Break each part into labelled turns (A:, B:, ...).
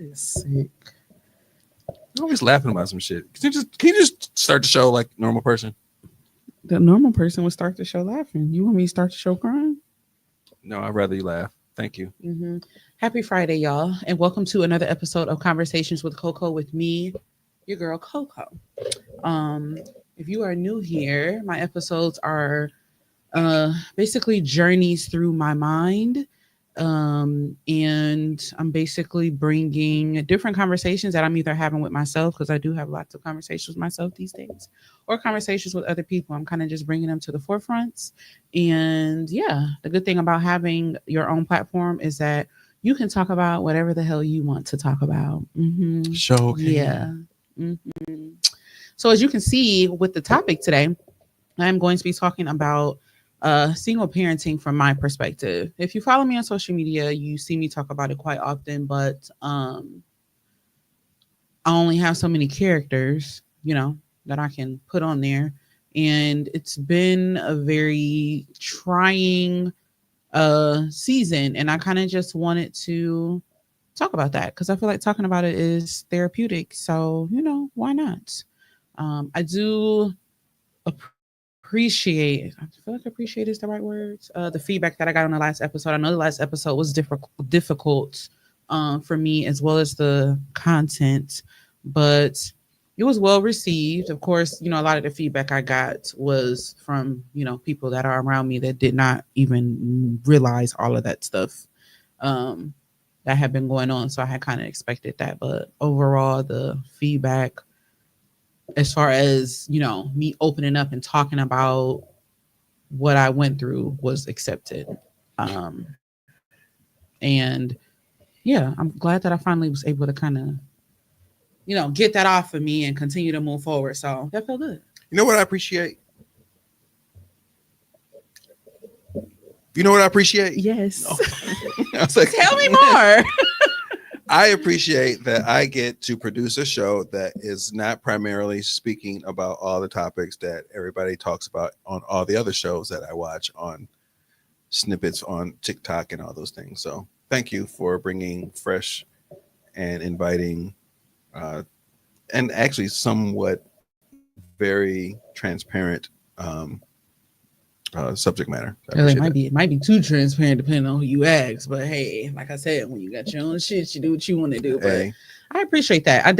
A: is sick.
B: You're always laughing about some shit. Can you just start the show like a normal person?
A: The normal person would start the show laughing. You want me to start the show crying?
B: No, I'd rather you laugh. Thank you.
A: Mm-hmm. Happy Friday, y'all, and welcome to another episode of Conversations with Coco with me, your girl Coco. Um, if you are new here, my episodes are basically journeys through my mind. And I'm basically bringing different conversations that I'm either having with myself, because I do have lots of conversations with myself these days, or conversations with other people. I'm kind of just bringing them to the forefronts. And yeah, the good thing about having your own platform is that you can talk about whatever the hell you want to talk about.
B: Show.
A: Yeah. hmm So as you can see with the topic today, I'm going to be talking about single parenting from my perspective. If you follow me on social media, you see me talk about it quite often, but I only have so many characters, that I can put on there. And it's been a very trying season. And I kind of just wanted to talk about that because I feel like talking about it is therapeutic. So, why not? I do appreciate, I feel like appreciate is the right word. The feedback that I got on the last episode. I know the last episode was difficult for me, as well as the content, but it was well received. Of course, a lot of the feedback I got was from, people that are around me that did not even realize all of that stuff that had been going on. So I had kind of expected that. But overall, the feedback, as far as me opening up and talking about what I went through, was accepted. And yeah, I'm glad that I finally was able to kind of get that off of me and continue to move forward. So that felt good.
B: You know what I appreciate? You know what I appreciate?
A: Yes.
B: Oh. I was like,
A: tell me more.
B: I appreciate that I get to produce a show that is not primarily speaking about all the topics that everybody talks about on all the other shows that I watch on snippets on TikTok and all those things. So thank you for bringing fresh and inviting and actually somewhat very transparent subject matter.
A: Well, it might be too transparent depending on who you ask. But hey, like I said, when you got your own shit, you do what you want to do. But I appreciate that. I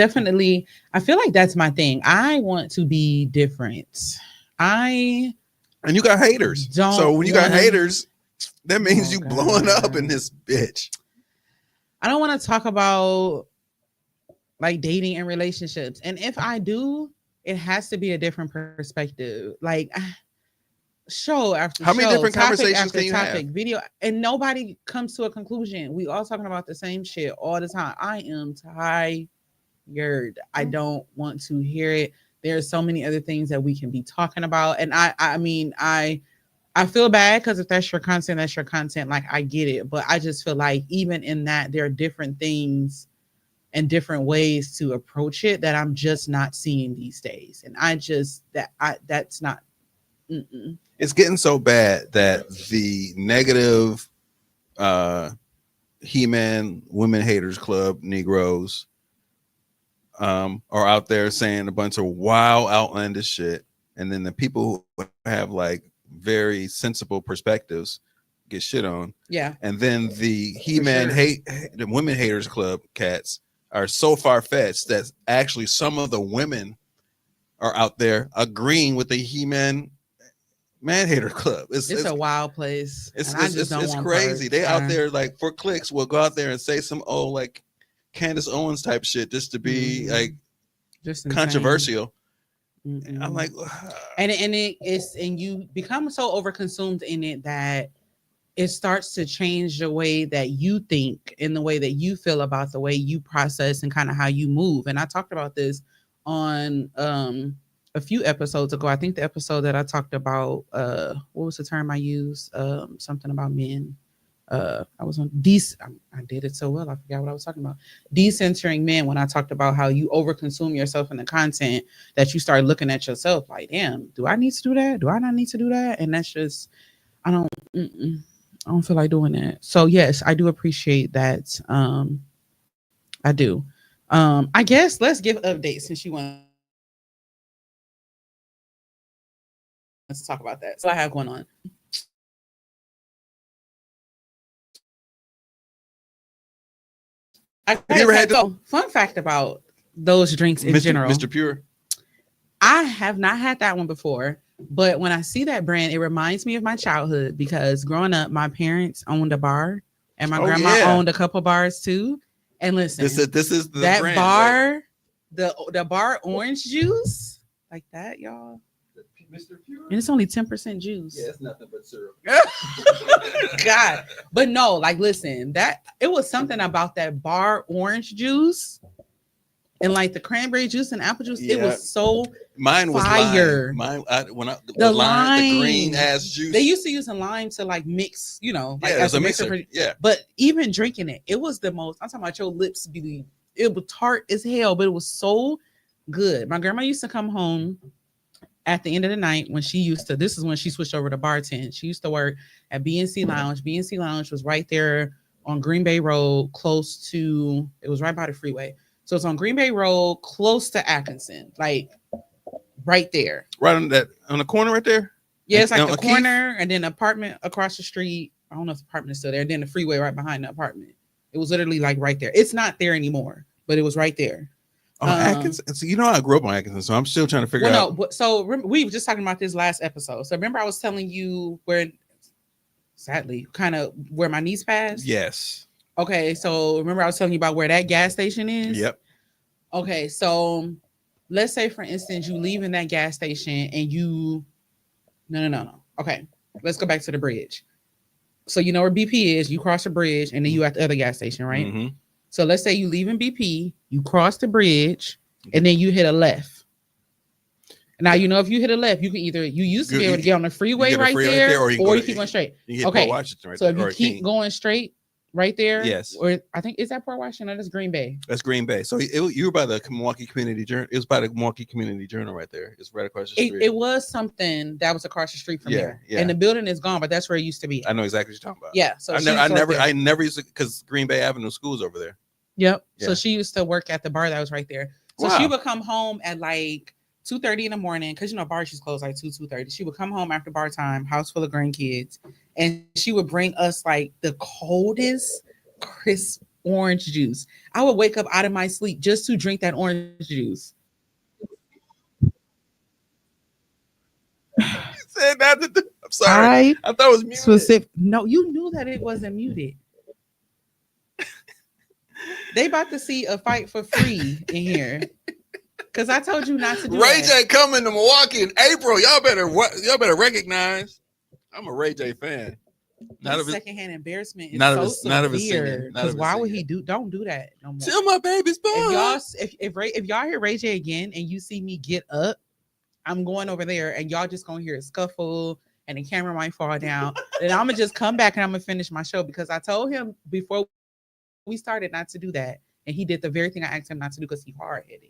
A: feel like that's my thing. I want to be different. And
B: you got haters. So when you got haters, that means you blowing up in this bitch.
A: I don't want to talk about like dating and relationships. And if I do, it has to be a different perspective. Like show after
B: how many
A: show,
B: different
A: topic
B: conversations
A: after
B: can you
A: topic,
B: have?
A: video, and nobody comes to a conclusion. We all talking about the same shit all the time. I am tired. I don't want to hear it. There's so many other things that we can be talking about. And I feel bad because if that's your content, that's your content. Like I get it. But I just feel like even in that, there are different things and different ways to approach it that I'm just not seeing these days. And that's not. Mm-mm.
B: It's getting so bad that the negative He-Man Women Haters Club Negroes are out there saying a bunch of wild outlandish shit, and then the people who have like very sensible perspectives get shit on.
A: Yeah.
B: And then the He-Man the Women Haters Club cats are so far-fetched that actually some of the women are out there agreeing with the He-Man Man Hater Club. It's
A: a wild place.
B: It's crazy. They out there like for clicks will go out there and say some old like Candace Owens type shit just to be like just controversial. Mm-hmm. I'm like,
A: and you become so overconsumed in it that it starts to change the way that you think and the way that you feel about the way you process and kind of how you move. And I talked about this on a few episodes ago. I think the episode that I talked about, what was the term I used? Something about men. I was on I did it so well, I forgot what I was talking about. Decentering men, when I talked about how you overconsume yourself in the content that you start looking at yourself like, damn, do I need to do that? Do I not need to do that? And that's just, I don't feel like doing that. So yes, I do appreciate that I do. I guess let's give updates since you want to talk about that. So I have going on.
B: Have you ever had
A: so fun fact about those drinks in general.
B: Mr. Pure?
A: I have not had that one before, but when I see that brand, it reminds me of my childhood because growing up, my parents owned a bar and my grandma owned a couple bars too. And listen,
B: this is the
A: that
B: brand,
A: bar, right? the bar orange juice, like that, y'all.
B: Mr. Pure?
A: And it's only 10% juice.
B: Yeah, it's nothing but syrup.
A: God. But no, like listen, that it was something about that bar orange juice and like the cranberry juice and apple juice. Yeah. It was so
B: mine was
A: fire.
B: Mine
A: the
B: green ass juice.
A: They used to use a lime to like mix, you know, like
B: as a mixer. Yeah.
A: But even drinking it, it was the most. I'm talking about your lips be. It was tart as hell, but it was so good. My grandma used to come home at the end of the night when she used to. This is when she switched over to bartend. She used to work at BNC Lounge. BNC Lounge was right there on Green Bay Road, close to. It was right by the freeway. So it's on Green Bay Road, close to Atkinson, like right there.
B: Right on the corner right there?
A: Yeah, it's like the corner and then the apartment across the street. I don't know if the apartment is still there. And then the freeway right behind the apartment. It was literally like right there. It's not there anymore, but it was right there.
B: Atkinson. So you know I grew up on Atkinson, so I'm still trying to figure out.
A: No, so we were just talking about this last episode. So remember I was telling you where, sadly, kind of where my niece passed?
B: Yes. Okay,
A: so remember I was telling you about where that gas station is?
B: Yep.
A: Okay, so let's say, for instance, you leave in that gas station and you... No. Okay, let's go back to the bridge. So you know where BP is. You cross the bridge and then you at the other gas station, right? Mm-hmm. So let's say you leave in BP, you cross the bridge, and then you hit a left. Now, you know, if you hit a left, you can either... You used to be able to get on the freeway right there, or you keep going straight.
B: Okay, Washington right
A: so if you keep going straight, right there.
B: Yes.
A: Or I think, is that Port Washington or that's Green Bay?
B: That's Green Bay. So you were by the Milwaukee Community Journal. It was by the Milwaukee Community Journal right there. It's right across the street.
A: It was something that was across the street from there. Yeah. And the building is gone, but that's where it used to be.
B: I know exactly what you're talking about.
A: Yeah. So
B: I never used to, because Green Bay Avenue School's over there.
A: Yep. Yeah. So she used to work at the bar that was right there. So she would come home at like 2:30 in the morning, because you know bars used to close like 2:30. She would come home after bar time, house full of grandkids, and she would bring us like the coldest, crisp orange juice. I would wake up out of my sleep just to drink that orange juice.
B: Said that. I'm sorry. I thought it was muted.
A: No, you knew that it wasn't muted. They about to see a fight for free in here. Because I told you not to do
B: Ray J coming to Milwaukee in April. Y'all better recognize. I'm a Ray J fan.
A: Not secondhand embarrassment is severe. Because why would he don't do that no more?
B: Till my baby's born.
A: If y'all hear Ray J again and you see me get up, I'm going over there and y'all just gonna hear a scuffle and the camera might fall down. And I'm gonna just come back and I'm gonna finish my show, because I told him before we started not to do that, and he did the very thing I asked him not to do because he hard-headed.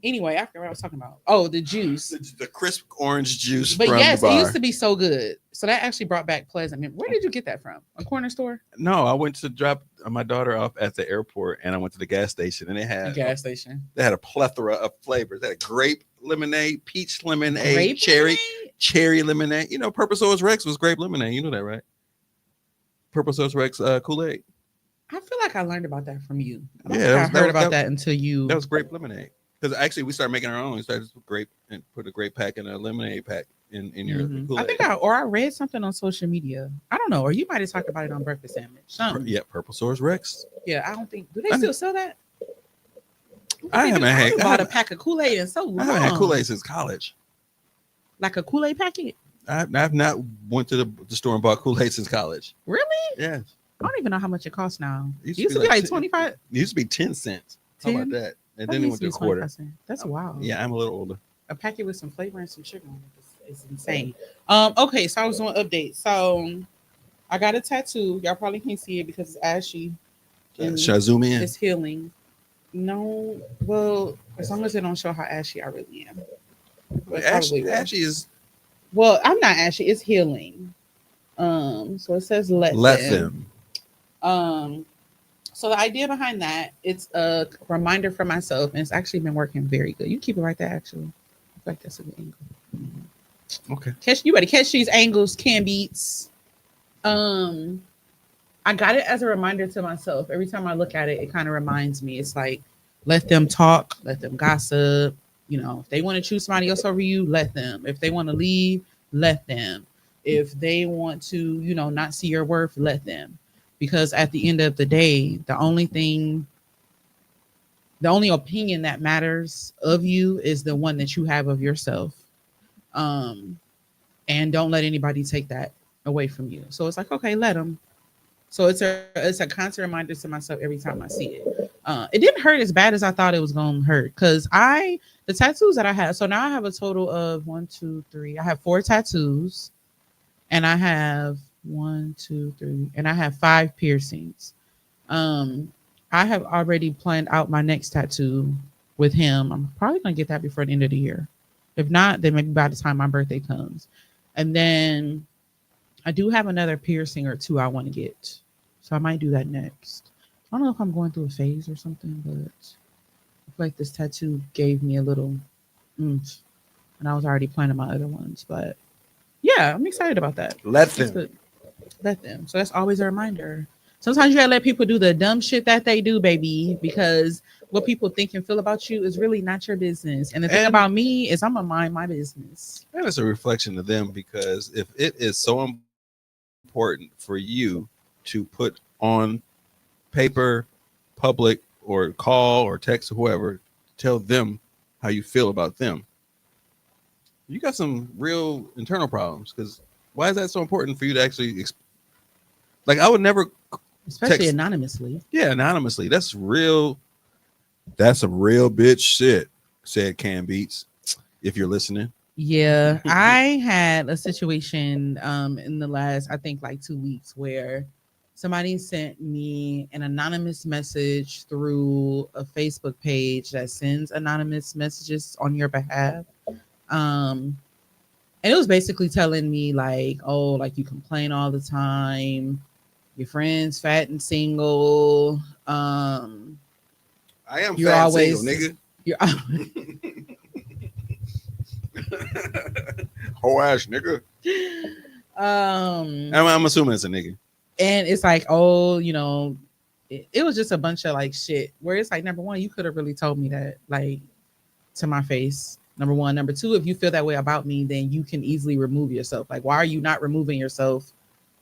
A: Anyway, after what I was talking about. Oh, the juice.
B: The crisp orange juice.
A: But
B: from
A: yes,
B: the bar.
A: It used to be so good. So that actually brought back pleasant memories. Where did you get that from? A corner store?
B: No, I went to drop my daughter off at the airport, and I went to the gas station, and they had They had a plethora of flavors. They had grape lemonade, peach lemonade, cherry lemonade. You know, Purple Source Rex was grape lemonade. You know that, right? Purple Source Rex Kool-Aid.
A: I feel like I learned about that from you. I heard about that until you.
B: That was grape lemonade. Because actually, we started making our own. We started with grape and put a grape pack and a lemonade pack in your Kool-Aid.
A: I think I read something on social media. I don't know, or you might have talked about it on Breakfast Sandwich.
B: Yeah, Purple Source Rex.
A: Yeah, I don't think. Do they still sell that?
B: I haven't
A: bought a pack of Kool-Aid in so long.
B: I haven't had Kool-Aid since college.
A: Like a Kool-Aid packet?
B: I've not went to the store and bought Kool-Aid since college.
A: Really?
B: Yes.
A: I don't even know how much it costs now. It used to be like 25.
B: It used to be 10 cents. 10? How about that? And then it went to a quarter.
A: That's wild.
B: Yeah, I'm a little older.
A: A packet with some flavor and some sugar on it is insane. Okay, so I was doing updates. So I got a tattoo. Y'all probably can't see it because it's ashy.
B: Should I zoom in?
A: It's healing. No, well, as long as it don't show how ashy I really am.
B: Ashy is.
A: Well, I'm not ashy. It's healing. So it says let them. So the idea behind that, it's a reminder for myself, and it's actually been working very good. You keep it right there, actually. I feel like that's a good angle.
B: Okay.
A: You better catch these angles, Cam Beats. Um, I got it as a reminder to myself. Every time I look at it, it kind of reminds me. It's like, let them talk, let them gossip. You know, if they want to choose somebody else over you, let them. If they want to leave, let them. If they want to, not see your worth, let them. Because at the end of the day, the only opinion that matters of you is the one that you have of yourself. Um, and don't let anybody take that away from you. So it's like, okay, let them. So it's a constant reminder to myself every time I see it. It didn't hurt as bad as I thought it was gonna hurt because the tattoos that I have. So now I have a total of 1, 2, 3. I have 4 tattoos, and I have 1, 2, 3, and I have 5 piercings. Um, I have already planned out my next tattoo with him. I'm probably gonna get that before the end of the year. If not, then maybe by the time my birthday comes. And then I do have another piercing or 2 I want to get. So I might do that next. I don't know if I'm going through a phase or something, but I feel like this tattoo gave me a little oomph. And I was already planning my other ones. But yeah, I'm excited about that.
B: Let
A: That's
B: them.
A: good. Let them. So that's always a reminder. Sometimes you gotta let people do the dumb shit that they do, baby, because what people think and feel about you is really not your business. And the thing
B: And-
A: about me is I'm gonna mind my business.
B: And it's a reflection of them because if it is so important for you to put on paper, public, or call or text or whoever, tell them how you feel about them, you got some real internal problems. Because why is that so important for you to actually like? I would never,
A: Especially
B: text-
A: anonymously.
B: yeah, anonymously. That's real. That's some real bitch shit. Said Cam Beats. If you're listening.
A: Yeah, I had a situation in the last, I think, like 2 weeks where somebody sent me an anonymous message through a Facebook page that sends anonymous messages on your behalf. Um, and it was basically telling me like, oh, like you complain all the time, your friend's fat and single.
B: I am
A: You're
B: fat
A: always
B: single, nigga.
A: you're
B: Whole ass nigga. I'm assuming it's a nigga.
A: And it's like, oh, it was just a bunch of like shit where it's like, number one, you could have really told me that like to my face. Number one. Number two, if you feel that way about me, then you can easily remove yourself. Like, why are you not removing yourself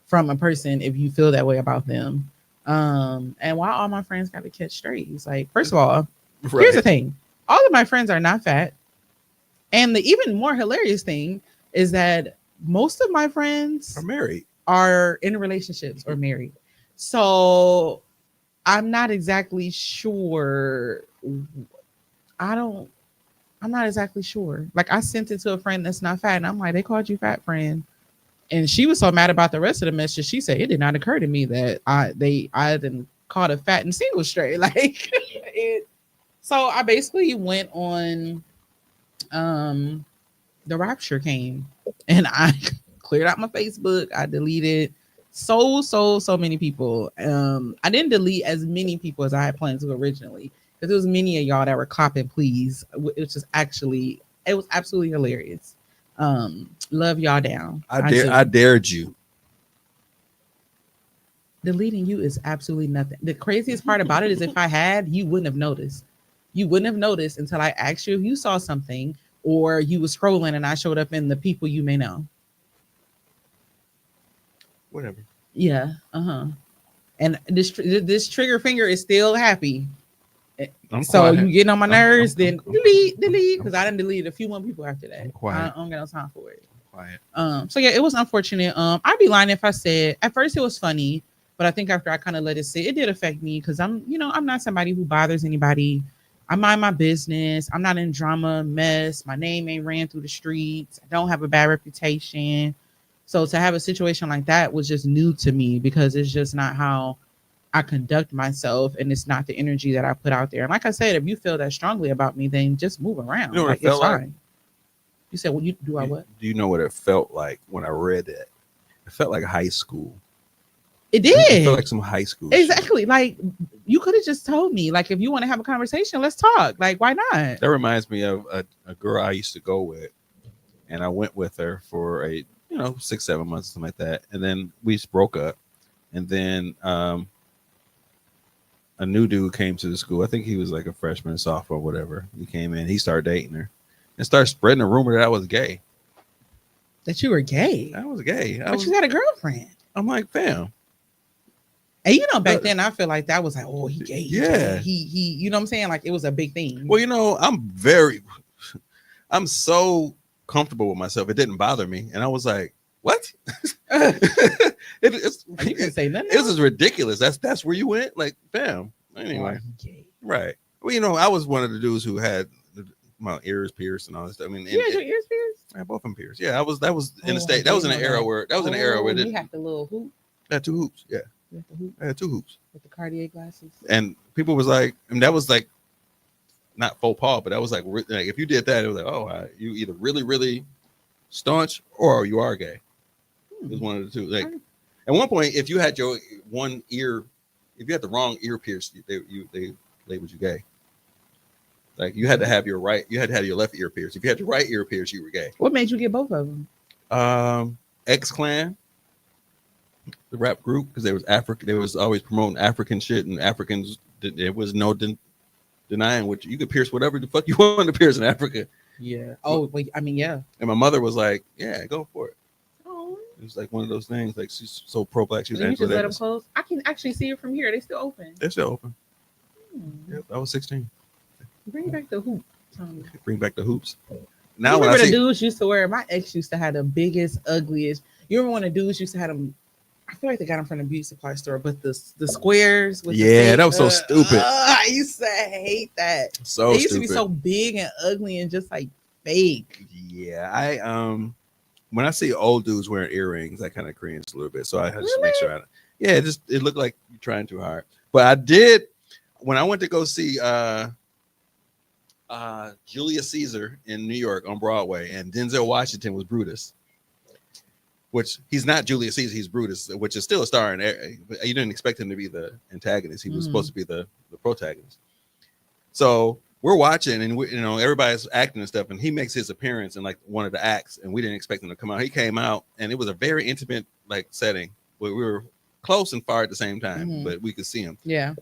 A: from a person if you feel that way about them? And why all my friends got to catch straight? He's like, first of all, here's the thing. All of my friends are not fat. And the even more hilarious thing is that most of my friends
B: are married,
A: are in relationships or married. So I'm not exactly sure. I'm not exactly sure. Like I sent it to a friend that's not fat, and I'm like, they called you fat, friend. And she was so mad about the rest of the message. She said it did not occur to me that I didn't call a fat and single straight. Like it. So I basically went on the rapture came and I cleared out my Facebook. I deleted so many people. I didn't delete as many people as I had planned to originally because there was many of y'all that were clapping please, which is actually it was absolutely hilarious. Love y'all down.
B: I dared you.
A: Deleting you is absolutely nothing. The craziest part about it is if I had, you wouldn't have noticed. You wouldn't have noticed until I asked you if you saw something or you were scrolling and I showed up in the people you may know.
B: Whatever.
A: Yeah. And this trigger finger is still happy. So you getting on my nerves, then delete, because I didn't delete a few more people after that. I don't got no time for it.
B: Quiet.
A: So yeah, it was unfortunate. I'd be lying if I said at first it was funny, but I think after I kind of let it sit, it did affect me because I'm not somebody who bothers anybody. I mind my business. I'm not in drama, mess. My name ain't ran through the streets. I don't have a bad reputation. So to have a situation like that was just new to me because it's just not how I conduct myself, and it's not the energy that I put out there. And like I said, if you feel that strongly about me, then just move around.
B: You know what
A: like,
B: it felt like?
A: You said, well, you do I what?
B: Do you know what it felt like when I read that? It felt like high school.
A: It
B: I
A: did.
B: feel like some high school shit.
A: Exactly. Like you could have just told me, like, if you want to have a conversation, let's talk. Like, why not?
B: That reminds me of a girl I used to go with, and I went with her for 6-7 months, something like that, and then we just broke up, and then a new dude came to the school. I think he was like a freshman, sophomore, whatever. He came in, he started dating her, and started spreading a rumor that I was gay.
A: That you were gay.
B: I was gay.
A: But you got a girlfriend.
B: I'm like, fam.
A: And back then I feel like that was like, oh, he gay.
B: Yeah.
A: He you know what I'm saying? Like it was a big thing.
B: Well, I'm so comfortable with myself. It didn't bother me. And I was like, what? It's
A: you can say nothing.
B: This is ridiculous. That's where you went? Like, fam. Anyway. Right. Well, I was one of the dudes who had my ears pierced and all this stuff. I mean,
A: you had your ears pierced?
B: I had both of them pierced. Yeah, that was in the state. That was in an era where
A: you had the little hoop.
B: I had 2 hoops. Yeah.
A: Hoop
B: I had 2 hoops.
A: with the Cartier glasses.
B: And people was like, and that was like not faux pas, but that was like if you did that, it was like, oh, you either really, really staunch or you are gay. It was one of the two. Like at one point, if you had your one ear, if you had the wrong ear pierced, they labeled you gay. Like you had to have your left ear pierced. If you had your right ear pierced, you were gay.
A: What made you get both of them?
B: X-Clan, the rap group, because there was Africa. They was always promoting African shit, and Africans. There was no denying what you could pierce whatever the fuck you wanted to pierce in Africa.
A: Yeah. Oh, wait. I mean, yeah.
B: And my mother was like, "Yeah, go for it."
A: Oh.
B: It was like one of those things. Like she's so pro-black. She was
A: you just let them close. I can actually see it from here. They still open.
B: They're still open. Yep, I was 16.
A: Bring back the hoop.
B: Bring back the hoops. Now
A: you remember the dudes used to wear? My ex used to have the biggest, ugliest. You remember when the dudes used to have them? I feel like they got them from the beauty supply store, but the squares. With
B: that was so stupid.
A: I used to hate that.
B: So
A: they used
B: stupid.
A: To be so big and ugly and just like fake.
B: Yeah, I when I see old dudes wearing earrings, I kind of cringe a little bit. So I had to make sure. It looked like you're trying too hard. But I did when I went to go see Julius Caesar in New York on Broadway, and Denzel Washington was Brutus. Which he's not Julius Caesar, he's Brutus, which is still a star. But you didn't expect him to be the antagonist. He was supposed to be the protagonist. So we're watching, and everybody's acting and stuff, and he makes his appearance in like one of the acts, and we didn't expect him to come out. He came out, and it was a very intimate like setting where we were close and far at the same time, but we could see him.
A: Yeah.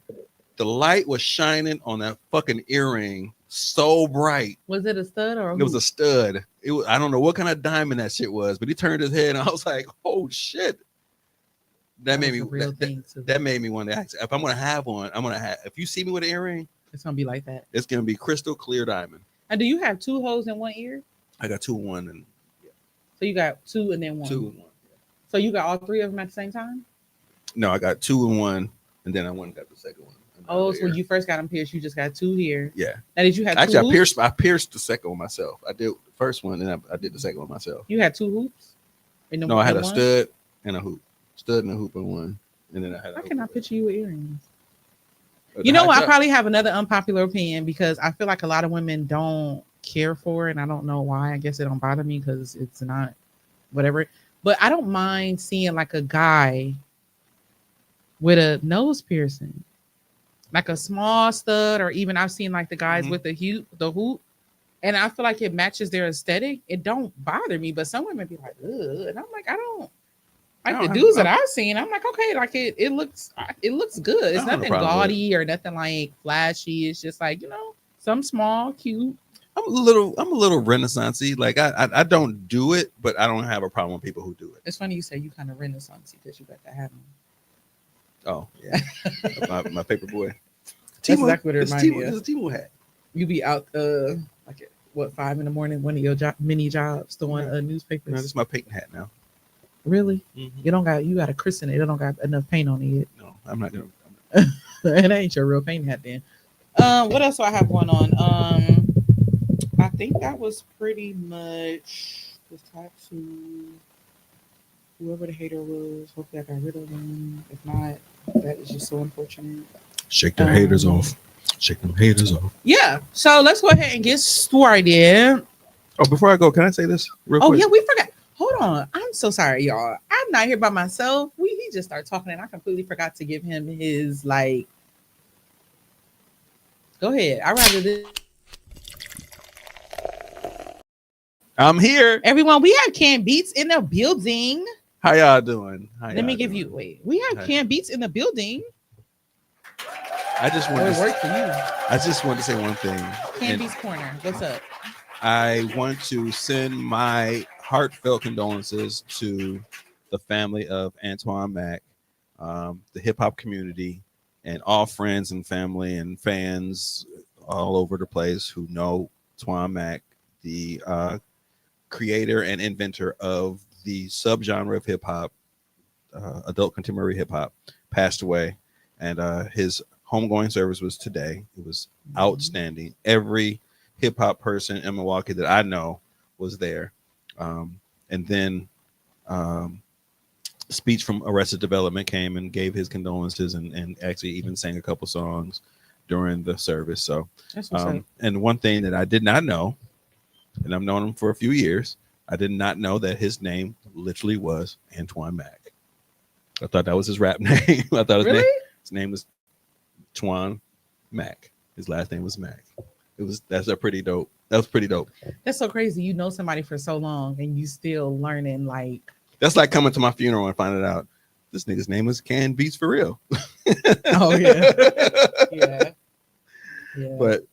B: The light was shining on that fucking earring so bright.
A: Was it a stud or
B: it was a stud? It was, I don't know what kind of diamond that shit was, but he turned his head and I was like, oh shit. That made me that made me want to ask. If I'm gonna have one, if you see me with an earring,
A: it's gonna be like that.
B: It's gonna be crystal clear diamond.
A: And do you have 2 holes in one ear?
B: I got 2 in one, and
A: so you got 2 and then 1.
B: 2 in 1.
A: So you got all 3 of them at the same time?
B: No, I got 2 in one, and then I went and got the second one.
A: Oh, so when you first got them pierced, you just got 2 here.
B: Yeah.
A: Now did you have 2
B: actually
A: hoops?
B: I pierced the second one myself. I did the first one, and I did the second one myself.
A: You had 2 hoops?
B: No, I had a stud and a hoop. Stud and a hoop in one. And then I had
A: How can I picture you with earrings?
B: But
A: you know what? I probably have another unpopular opinion because I feel like a lot of women don't care for it, and I don't know why. I guess it don't bother me because it's not whatever. But I don't mind seeing like a guy with a nose piercing. Like a small stud, or even I've seen like the guys with the hoop, and I feel like it matches their aesthetic. It don't bother me, but some women be like, ugh, and I'm like, I don't like the dudes that I've seen. I'm like, okay, like it looks good. It's nothing gaudy or nothing like flashy. It's just like some small, cute.
B: I'm a little Renaissance-y. Like I don't do it, but I don't have a problem with people who do it.
A: It's funny you say you kind of Renaissance-y because you got that hat on.
B: Oh yeah, my paper boy.
A: That's exactly what it reminds me of.
B: It's a Timo hat.
A: You be out like at, what, 5 a.m, one of your mini jobs throwing newspapers.
B: No, this is my paint hat now.
A: Really? Mm-hmm. You got to christen it. It don't got enough paint on it yet.
B: No, I'm not gonna.
A: It ain't your real paint hat then. What else do I have going on? I think that was pretty much the tattoo. Whoever the hater was, hopefully I got rid of them. If not, that is just so unfortunate.
B: Shake their haters off. Shake them haters off.
A: Yeah. So let's go ahead and get started.
B: Oh, before I go, can I say this real quick?
A: Oh, yeah, we forgot. Hold on. I'm so sorry, y'all. I'm not here by myself. He he just started talking, and I completely forgot to give him his like. Go ahead. I rather this.
B: I'm here.
A: Everyone, we have Canned Beats in the building.
B: How y'all doing?
A: Let me give you. Wait, we have Canned Beats in the building.
B: I just want
A: to work for you.
B: I just want to say one thing.
A: Canned Beats Corner. What's up?
B: I want to send my heartfelt condolences to the family of Antoine Mack, the hip hop community, and all friends and family and fans all over the place who know Antoine Mack, the creator and inventor of the subgenre of hip hop, adult contemporary hip hop, passed away, and his homegoing service was today. It was outstanding. Every hip hop person in Milwaukee that I know was there, and then Speech from Arrested Development came and gave his condolences and actually even sang a couple songs during the service. So, and one thing that I did not know, and I've known him for a few years, I did not know that his name literally was Antoine Mack. I thought that was his rap name. I thought his name was Twan Mack. His last name was Mack. That's a pretty dope. That was pretty dope.
A: That's so crazy. You know somebody for so long and you still learning like.
B: That's like coming to my funeral and finding out this nigga's name is Canned Beats for real.
A: Oh yeah. Yeah.
B: But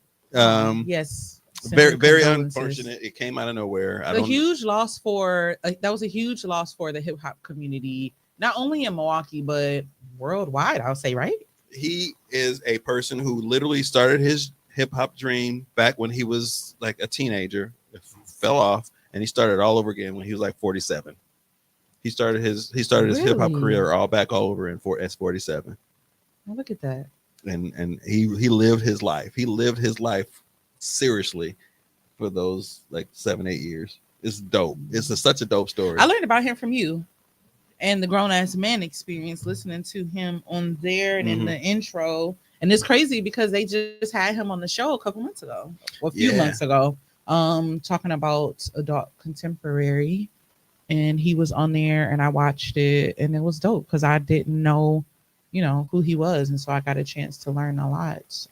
A: yes.
B: Very unfortunate. It came out of nowhere.
A: That was a huge loss for the hip hop community, not only in Milwaukee but worldwide. I'll say, right?
B: He is a person who literally started his hip hop dream back when he was like a teenager, fell off, and he started all over again when he was like 47. He started his hip hop career all over in S47.
A: Oh, look at that.
B: And he lived his life. He lived his life seriously for those like 7-8 years. It's dope. It's such a dope story.
A: I learned about him from you and the Grown Ass Man Experience, listening to him on there and in the intro. And it's crazy because they just had him on the show a couple months ago, or a few months ago, talking about adult contemporary. And he was on there and I watched it and it was dope because I didn't know, who he was. And so I got a chance to learn a lot.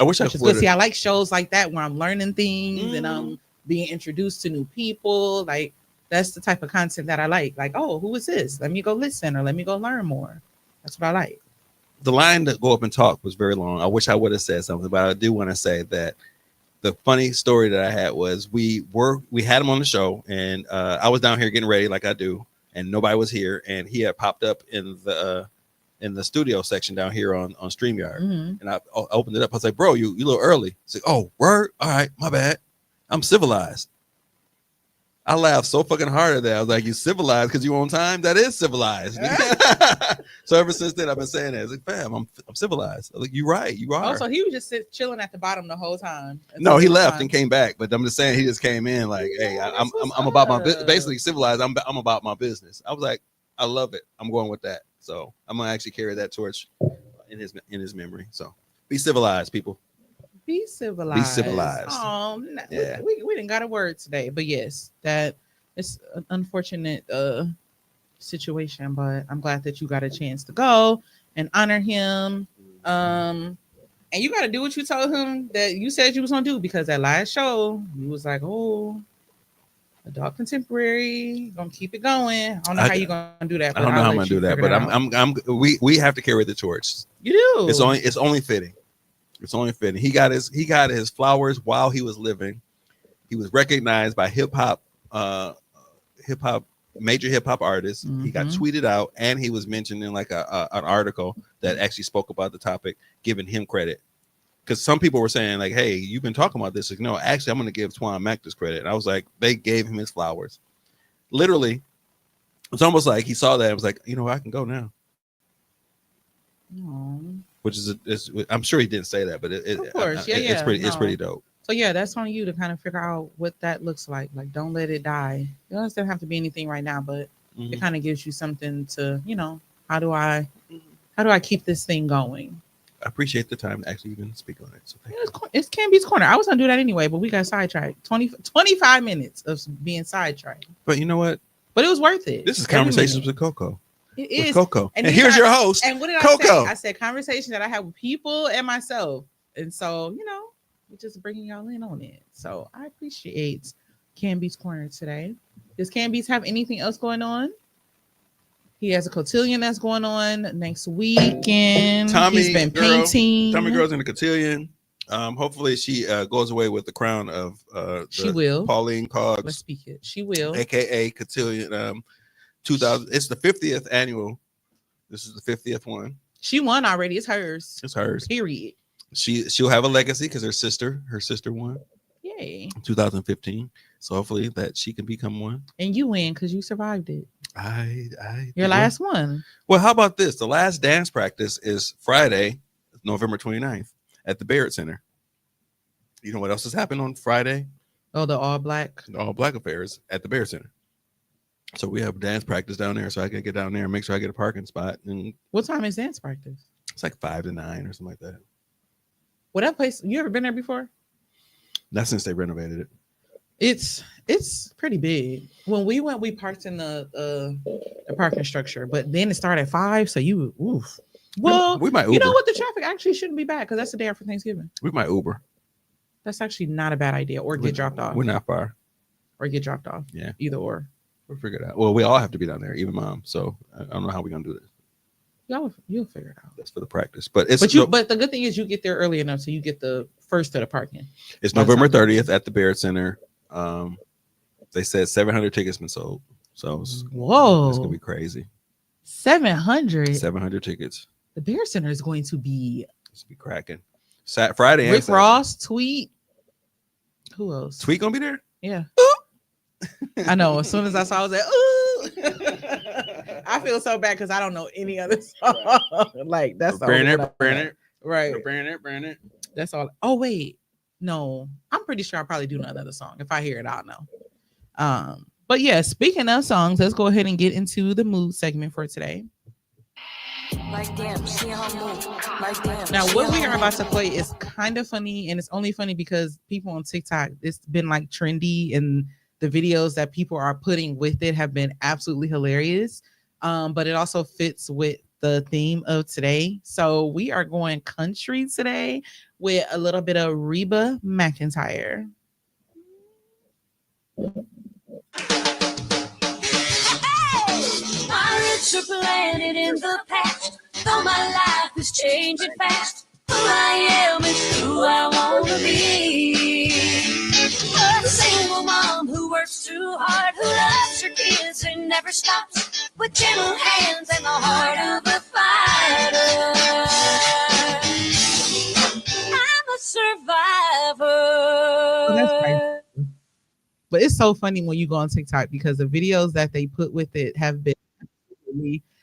B: I wish I could.
A: See, I like shows like that where I'm learning things and I'm being introduced to new people. Like, that's the type of content that I like. Like, oh, who is this? Let me go listen or let me go learn more. That's what I like.
B: The line to go up and talk was very long. I wish I would have said something, but I do want to say that the funny story that I had was we had him on the show and I was down here getting ready like I do, and nobody was here, and he had popped up in the studio section down here on StreamYard. And I opened it up. I was like, bro, you a little early. He's like, oh, word? All right, my bad. I'm civilized. I laughed so fucking hard at that. I was like, you civilized because you on time? That is civilized. So ever since then, I've been saying that. It's like, fam, I'm civilized. I was like, you're right. You are.
A: Oh, so he was just chilling at the bottom the whole time.
B: No, he left and came back. But I'm just saying, he just came in like, hey, I'm about my business. Basically civilized. I'm about my business. I was like, I love it. I'm going with that. So I'm gonna actually carry that torch in his memory. So be civilized, people.
A: Be civilized.
B: Be civilized.
A: Yeah. We didn't got a word today, but yes, that it's an unfortunate situation, but I'm glad that you got a chance to go and honor him. And you got to do what you told him that you said you was gonna do, because that last show you was like, oh, adult contemporary, gonna keep it going. I don't know how you're gonna do that.
B: I don't know how I'm gonna do that, but we have to carry the torch.
A: You do.
B: It's only fitting. It's only fitting. He got his flowers while he was living. He was recognized by major hip hop artists. He got tweeted out, and he was mentioned in like an article that actually spoke about the topic, giving him credit. Because some people were saying like, "Hey, you've been talking about this." Like, no, actually, I'm going to give Twan Mack this credit. And I was like, they gave him his flowers. Literally, it's almost like he saw that and was like, I can go now.
A: Aww.
B: Which is I'm sure he didn't say that, but
A: of course,
B: it's pretty dope.
A: So yeah, that's on you to kind of figure out what that looks like. Like, don't let it die. It doesn't have to be anything right now, but it kind of gives you something to, how do I keep this thing going?
B: I appreciate the time to actually even speak on it. So
A: it's Canned Beats Corner. I was gonna do that anyway, but we got sidetracked. 25 minutes of being sidetracked.
B: But you know what?
A: But it was worth it.
B: This is Conversations with Coco.
A: It
B: with
A: is.
B: Coco. And
A: these
B: here's
A: are-
B: your host,
A: And what did I
B: Coco.
A: say? I said conversation that I have with people and myself. And so, we're just bringing y'all in on it. So I appreciate Canby's Corner today. Does Canby's have anything else going on? He has a cotillion that's going on next weekend. He's been painting.
B: Tommy Girl's in the cotillion. Hopefully she goes away with the crown of
A: she will.
B: Pauline Coggs.
A: Let's speak it. She will.
B: AKA Cotillion. 2000. It's the 50th annual. This is the 50th one.
A: She won already. It's hers.
B: It's hers.
A: Period.
B: She'll have a legacy because her sister won.
A: Yay.
B: 2015. So hopefully that she can become one.
A: And you win because you survived it.
B: Your
A: last one.
B: Well, how about this? The last dance practice is Friday, November 29th at the Barrett Center. You know what else has happened on Friday?
A: Oh, the all black
B: affairs at the Barrett Center. So we have dance practice down there, so I can get down there and make sure I get a parking spot. And
A: what time is dance practice?
B: It's like 5 to 9 or something like that.
A: Well, that place, you ever been there before?
B: Not since they renovated it.
A: It's pretty big. When we went, we parked in the parking structure, but then it started at 5. So oof. Well,
B: we might Uber.
A: You know what? The traffic actually shouldn't be bad because that's the day after Thanksgiving.
B: We might Uber.
A: That's actually not a bad idea. Or get dropped off.
B: We're not far.
A: Or get dropped off.
B: Yeah.
A: Either or.
B: We'll figure it out. Well, we all have to be down there, even Mom. So I don't know how we're gonna do this.
A: You'll figure it out.
B: That's for the practice. But it's
A: but the good thing is you get there early enough so you get the first of the parking.
B: It's November 30th at the Barrett Center. They said 700 tickets been sold. So
A: whoa,
B: it's gonna be crazy.
A: 700
B: tickets.
A: The Barrett Center is going to be
B: cracking. Friday.
A: Rick Ross, Tweet. Who else?
B: Tweet gonna be there?
A: Yeah. I know. As soon as I saw, I was like, ooh. I feel so bad because I don't know any other song. Like that's
B: Brandon.
A: Right.
B: Brandon.
A: That's all. Oh wait, no. I'm pretty sure I'll probably do another song. If I hear it, I'll know. But yeah, speaking of songs, let's go ahead and get into the mood segment for today.
C: Like damn, she on move. Like damn.
A: Now, what we are about to play is kind of funny, and it's only funny because people on TikTok, it's been like trendy, and the videos that people are putting with it have been absolutely hilarious. But it also fits with the theme of today. So we are going country today with a little bit of Reba McEntire.
C: My roots are planted in the past, though my life is changing fast. Who I am is who I want to be. A single mom who works too hard, who loves her kids and never stops, with gentle hands and the heart of a fighter. I'm a survivor.
A: Oh, that's right. But it's so funny when you go on TikTok because the videos that they put with it have been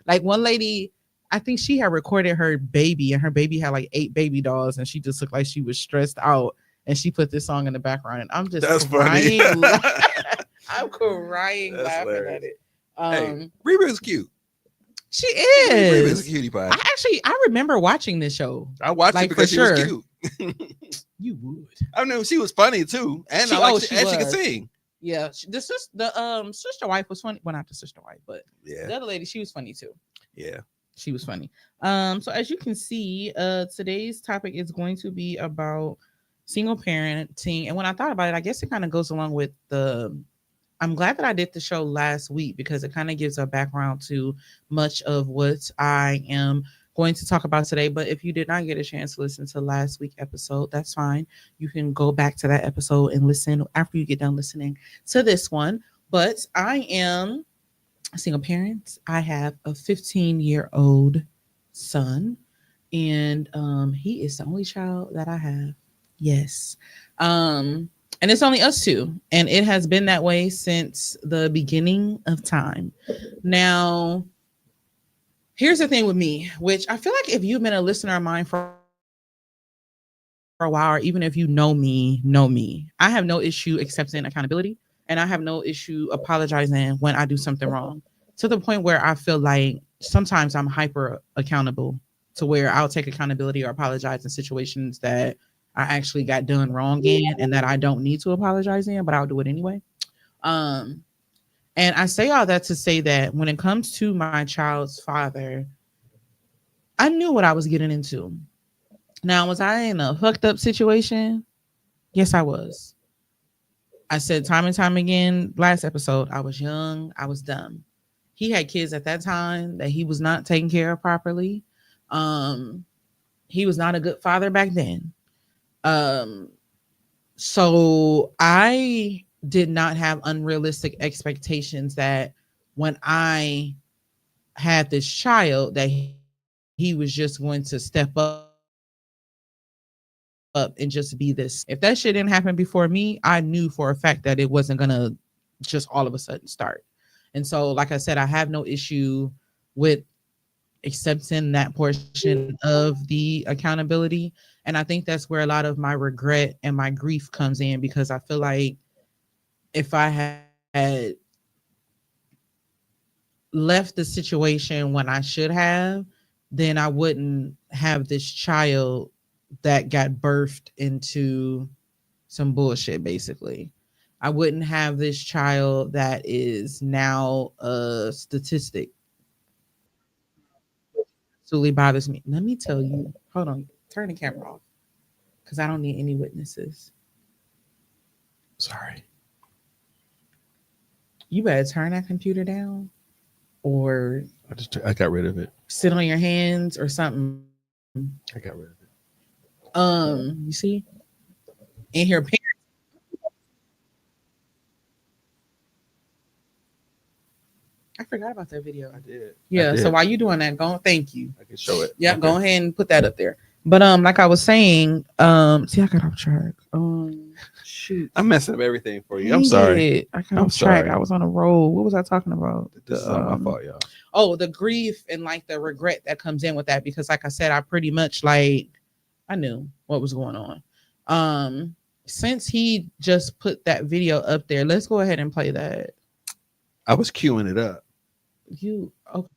A: like one lady, I think she had recorded her baby and her baby had like 8 baby dolls and she just looked like she was stressed out and she put this song in the background and I'm just crying. I'm crying
B: That's
A: laughing
B: hilarious.
A: at it.
B: Hey, Reba is cute.
A: She is.
B: Reba is a cutie pie.
A: I remember watching this show.
B: I watched it because she was cute.
A: You would.
B: I knew she was funny too, and she could sing.
A: Yeah, the sister wife was funny. Well, not the sister wife, but
B: yeah,
A: the other lady, she was funny too.
B: Yeah,
A: she was funny. So as you can see, today's topic is going to be about single parenting. And when I thought about it, I guess it kind of goes along with I'm glad that I did the show last week because it kind of gives a background to much of what I am going to talk about today. But if you did not get a chance to listen to last week's episode, that's fine. You can go back to that episode and listen after you get done listening to this one. But I am a single parent. I have a 15-year-old son, and he is the only child that I have. Yes. And it's only us two, and it has been that way since the beginning of time. Now, here's the thing with me, which I feel like if you've been a listener of mine for a while, or even if you know me, I have no issue accepting accountability, and I have no issue apologizing when I do something wrong, to the point where I feel like sometimes I'm hyper accountable to where I'll take accountability or apologize in situations that I actually got done wrong in and that I don't need to apologize in, but I'll do it anyway. And I say all that to say that when it comes to my child's father, I knew what I was getting into. Now, was I in a fucked up situation? Yes, I was. I said time and time again last episode, I was young, I was dumb. He had kids at that time that he was not taking care of properly. Um, he was not a good father back then. Um, so I did not have unrealistic expectations that when I had this child that he was just going to step up and just be this. If that shit didn't happen before me, I knew for a fact that it wasn't gonna just all of a sudden start. And so, like I said, I have no issue with accepting that portion of the accountability. And I think that's where a lot of my regret and my grief comes in, because I feel like if I had left the situation when I should have, then I wouldn't have this child that got birthed into some bullshit, basically. I wouldn't have this child that is now a statistic. Absolutely bothers me. Let me tell you. Hold on. Turn the camera off because I don't need any witnesses.
B: Sorry.
A: You better turn that computer down or
B: I got rid of it.
A: sit on your hands or something.
B: I got rid of it.
A: You see? In here, I forgot about that video.
B: I did.
A: Yeah.
B: I did.
A: So while you doing that, thank you.
B: I can show it.
A: Yeah,
B: Okay.
A: go ahead and put that up there. But like I was saying, see, I got off track. Shoot.
B: I'm messing up everything for you. I'm sorry.
A: I got
B: I'm
A: off track.
B: sorry.
A: I was on a roll. What was I talking about?
B: This is not my fault, y'all.
A: Oh, the grief and like the regret that comes in with that, because like I said, I pretty much like I knew what was going on. Since he just put that video up there, let's go ahead and play that.
B: I was queuing it up.
A: You okay?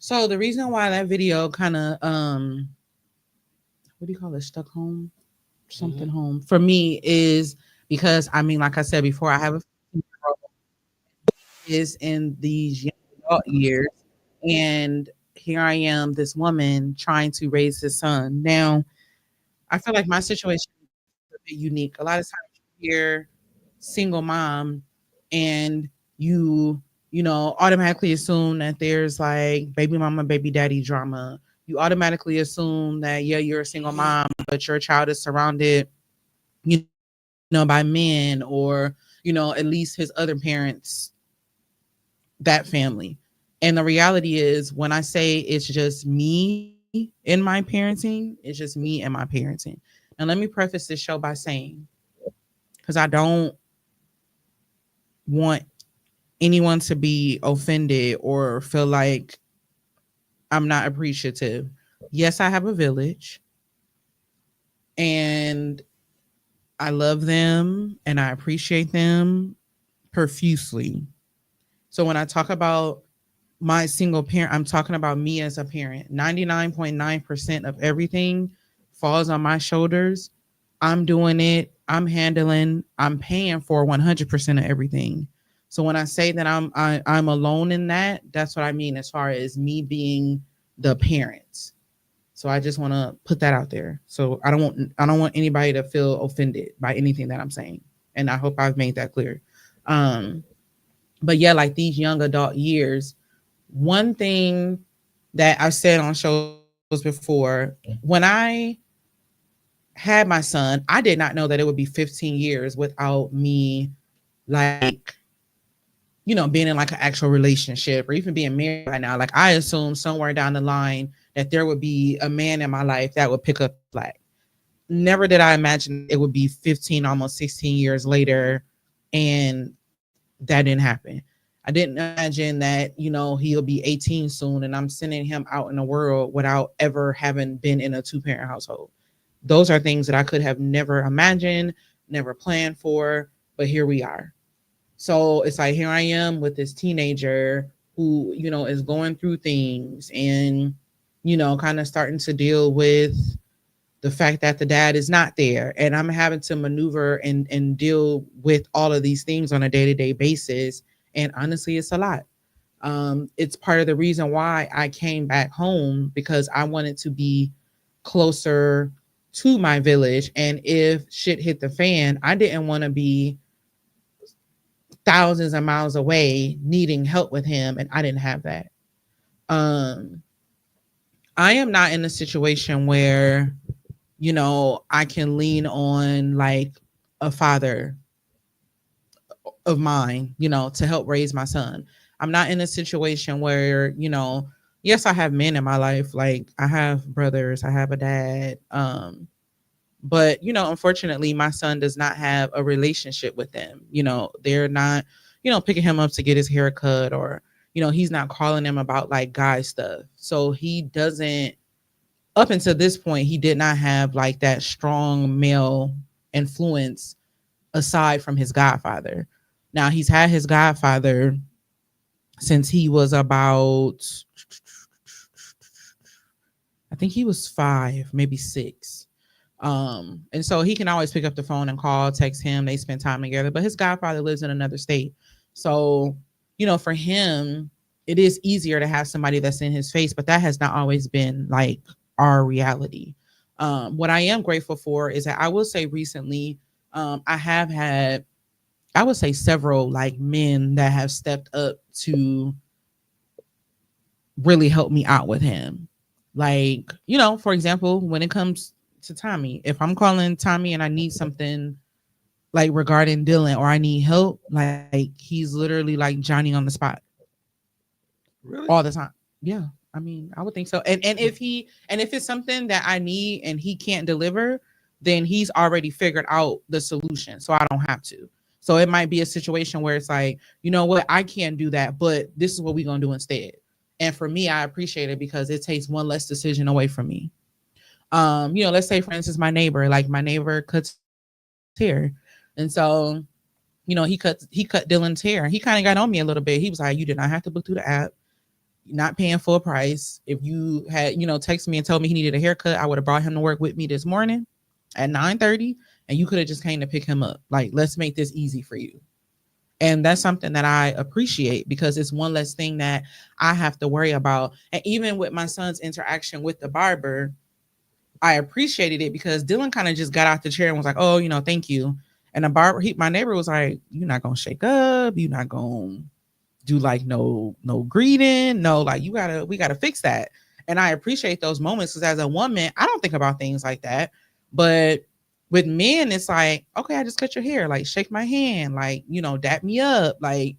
A: So the reason why that video kind of what do you call it, stuck home, something home for me is because I mean, like I said before, I have a is in these young adult years, and here I am, this woman trying to raise his son. Now, I feel like my situation is a bit unique. A lot of times you hear single mom and you know automatically assume that there's like baby mama baby daddy drama. You automatically assume that yeah, you're a single mom but your child is surrounded you know by men, or you know at least his other parents, that family. And the reality is when I say it's just me in my parenting, it's just me and my parenting. And let me preface this show by saying, because I don't want anyone to be offended or feel like I'm not appreciative. Yes, I have a village and I love them and I appreciate them profusely. So when I talk about my single parent, I'm talking about me as a parent. 99.9% of everything falls on my shoulders. I'm doing it. I'm handling. I'm paying for 100% of everything. So when I say that I'm alone in that, that's what I mean as far as me being the parent. So I just want to put that out there. So I don't want anybody to feel offended by anything that I'm saying, and I hope I've made that clear. But yeah, like these young adult years, one thing that I've said on shows before, when I had my son, I did not know that it would be 15 years without me, like, being in like an actual relationship or even being married right now. Like I assume somewhere down the line that there would be a man in my life that would pick up slack. Never did I imagine it would be 15, almost 16 years later, and that didn't happen. I didn't imagine that, he'll be 18 soon and I'm sending him out in the world without ever having been in a 2-parent household. Those are things that I could have never imagined, never planned for, but here we are. So it's like, here I am with this teenager who, is going through things and, kind of starting to deal with the fact that the dad is not there. And I'm having to maneuver and deal with all of these things on a day-to-day basis. And honestly, it's a lot. It's part of the reason why I came back home, because I wanted to be closer to my village. And if shit hit the fan, I didn't want to be thousands of miles away needing help with him. And I didn't have that. I am not in a situation where, I can lean on like a father of mine, to help raise my son. I'm not in a situation where, yes, I have men in my life. Like I have brothers, I have a dad. But, unfortunately, my son does not have a relationship with them. They're not, picking him up to get his hair cut, or, he's not calling them about like guy stuff. So he doesn't, up until this point, he did not have like that strong male influence aside from his godfather. Now he's had his godfather since he was about, I think he was 5, maybe 6. And so he can always pick up the phone and call, text him. They spend time together, but his godfather lives in another state. So, for him, it is easier to have somebody that's in his face, but that has not always been like our reality. What I am grateful for is that I will say recently, I have had, I would say several like men that have stepped up to really help me out with him. Like, for example, when it comes to Tommy, if I'm calling Tommy and I need something like regarding Dylan or I need help, like he's literally like Johnny on the spot.
B: Really?
A: All the time. Yeah. I mean, I would think so. And if it's something that I need and he can't deliver, then he's already figured out the solution. So I don't have to. So it might be a situation where it's like, you know what, I can't do that, but this is what we're going to do instead. And for me, I appreciate it because it takes one less decision away from me. Let's say, for instance, my neighbor cuts hair. And so, he cut Dylan's hair. He kind of got on me a little bit. He was like, you did not have to book through the app. You're not paying full price. If you had, texted me and told me he needed a haircut, I would have brought him to work with me this morning at 9:30. And you could have just came to pick him up. Like, let's make this easy for you. And that's something that I appreciate because it's one less thing that I have to worry about. And even with my son's interaction with the barber, I appreciated it because Dylan kind of just got out the chair and was like, oh, thank you. And the barber, my neighbor was like, you're not going to shake up. You're not going to do like no greeting. No, like we got to fix that. And I appreciate those moments because as a woman, I don't think about things like that. But with men, it's like, okay, I just cut your hair, like shake my hand, like, dap me up. Like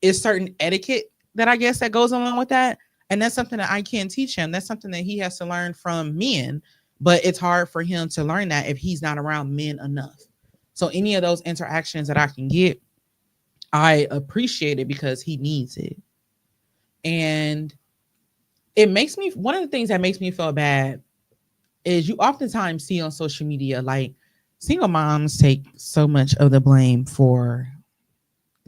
A: it's certain etiquette that I guess that goes along with that. And that's something that I can't teach him. That's something that he has to learn from men, but it's hard for him to learn that if he's not around men enough. So any of those interactions that I can get, I appreciate it because he needs it. And it makes me, one of the things that makes me feel bad is you oftentimes see on social media, like, single moms take so much of the blame for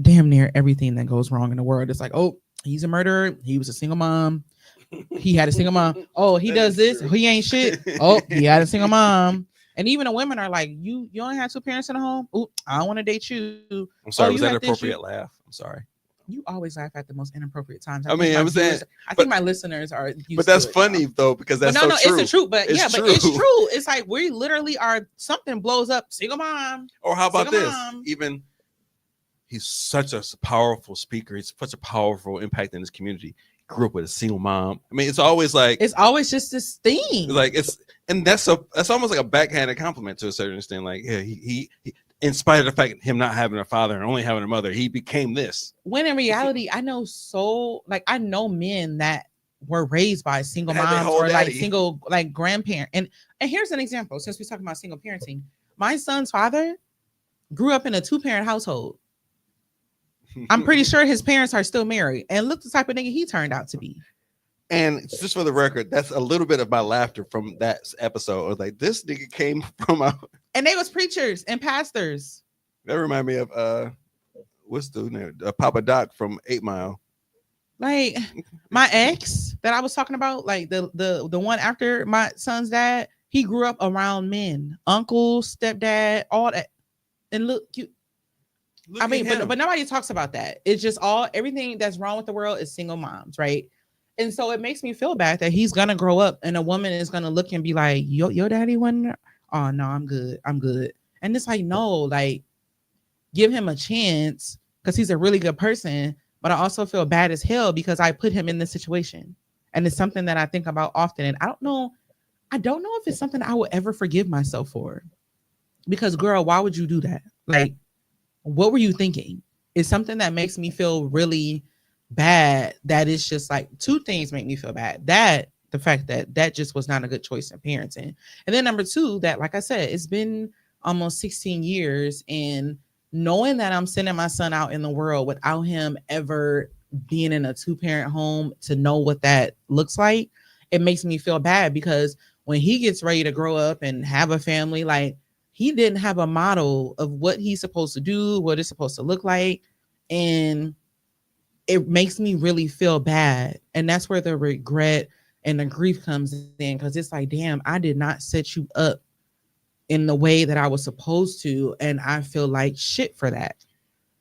A: damn near everything that goes wrong in the world. It's like, oh, he's a murderer. He was a single mom. He had a single mom. Oh, he does this. He ain't shit. Oh, he had a single mom. And even the women are like, you only have 2 parents in the home. Oh, I don't want to date you.
B: I'm sorry. Was
A: you
B: that an
A: had this,
B: appropriate laugh? I'm sorry.
A: You always laugh at the most inappropriate times.
B: I mean, I'm saying,
A: I think my listeners are used
B: but that's
A: to it
B: funny
A: now.
B: though, because that's
A: no,
B: so true.
A: it's the truth. But
B: it's
A: yeah,
B: true.
A: but it's true. It's like we literally are. Something blows up. Single mom.
B: Or how about
A: single
B: this?
A: mom.
B: Even he's such a powerful speaker. He's such a powerful impact in his community. Grew up with a single mom. I mean, it's always just this thing.
A: Like
B: that's almost like a backhanded compliment to a certain extent. Like, yeah, he in spite of the fact him not having a father and only having a mother, he became this.
A: When in reality, I know men that were raised by single
B: Had their
A: moms
B: whole
A: or like
B: daddy.
A: single like grandparent. And here's an example, since we're talking about single parenting. My son's father grew up in a 2-parent household. I'm pretty sure his parents are still married. And look the type of nigga he turned out to be.
B: And just for the record, that's a little bit of my laughter from that episode. I was like, this nigga came from a.
A: And they was preachers and pastors.
B: That remind me of what's the name? Papa Doc from 8 Mile.
A: Like my ex that I was talking about, like the one after my son's dad, he grew up around men, uncle, stepdad, all that. And look, I mean, but nobody talks about that. It's just everything that's wrong with the world is single moms, right? And so it makes me feel bad that he's gonna grow up and a woman is gonna look and be like, your daddy wasn't. Oh no, I'm good. And it's like, no, like give him a chance because he's a really good person. But I also feel bad as hell because I put him in this situation. And it's something that I think about often. And I don't know if it's something I will ever forgive myself for. Because girl, why would you do that? Like, what were you thinking? It's something that makes me feel really bad. That is just like 2 things make me feel bad. That the fact that just was not a good choice in parenting. And then number 2, that like I said, it's been almost 16 years. And knowing that I'm sending my son out in the world without him ever being in a 2-parent home to know what that looks like, it makes me feel bad because when he gets ready to grow up and have a family, like he didn't have a model of what he's supposed to do, what it's supposed to look like. And it makes me really feel bad. And that's where the regret and the grief comes in, because it's like, damn, I did not set you up in the way that I was supposed to. And I feel like shit for that.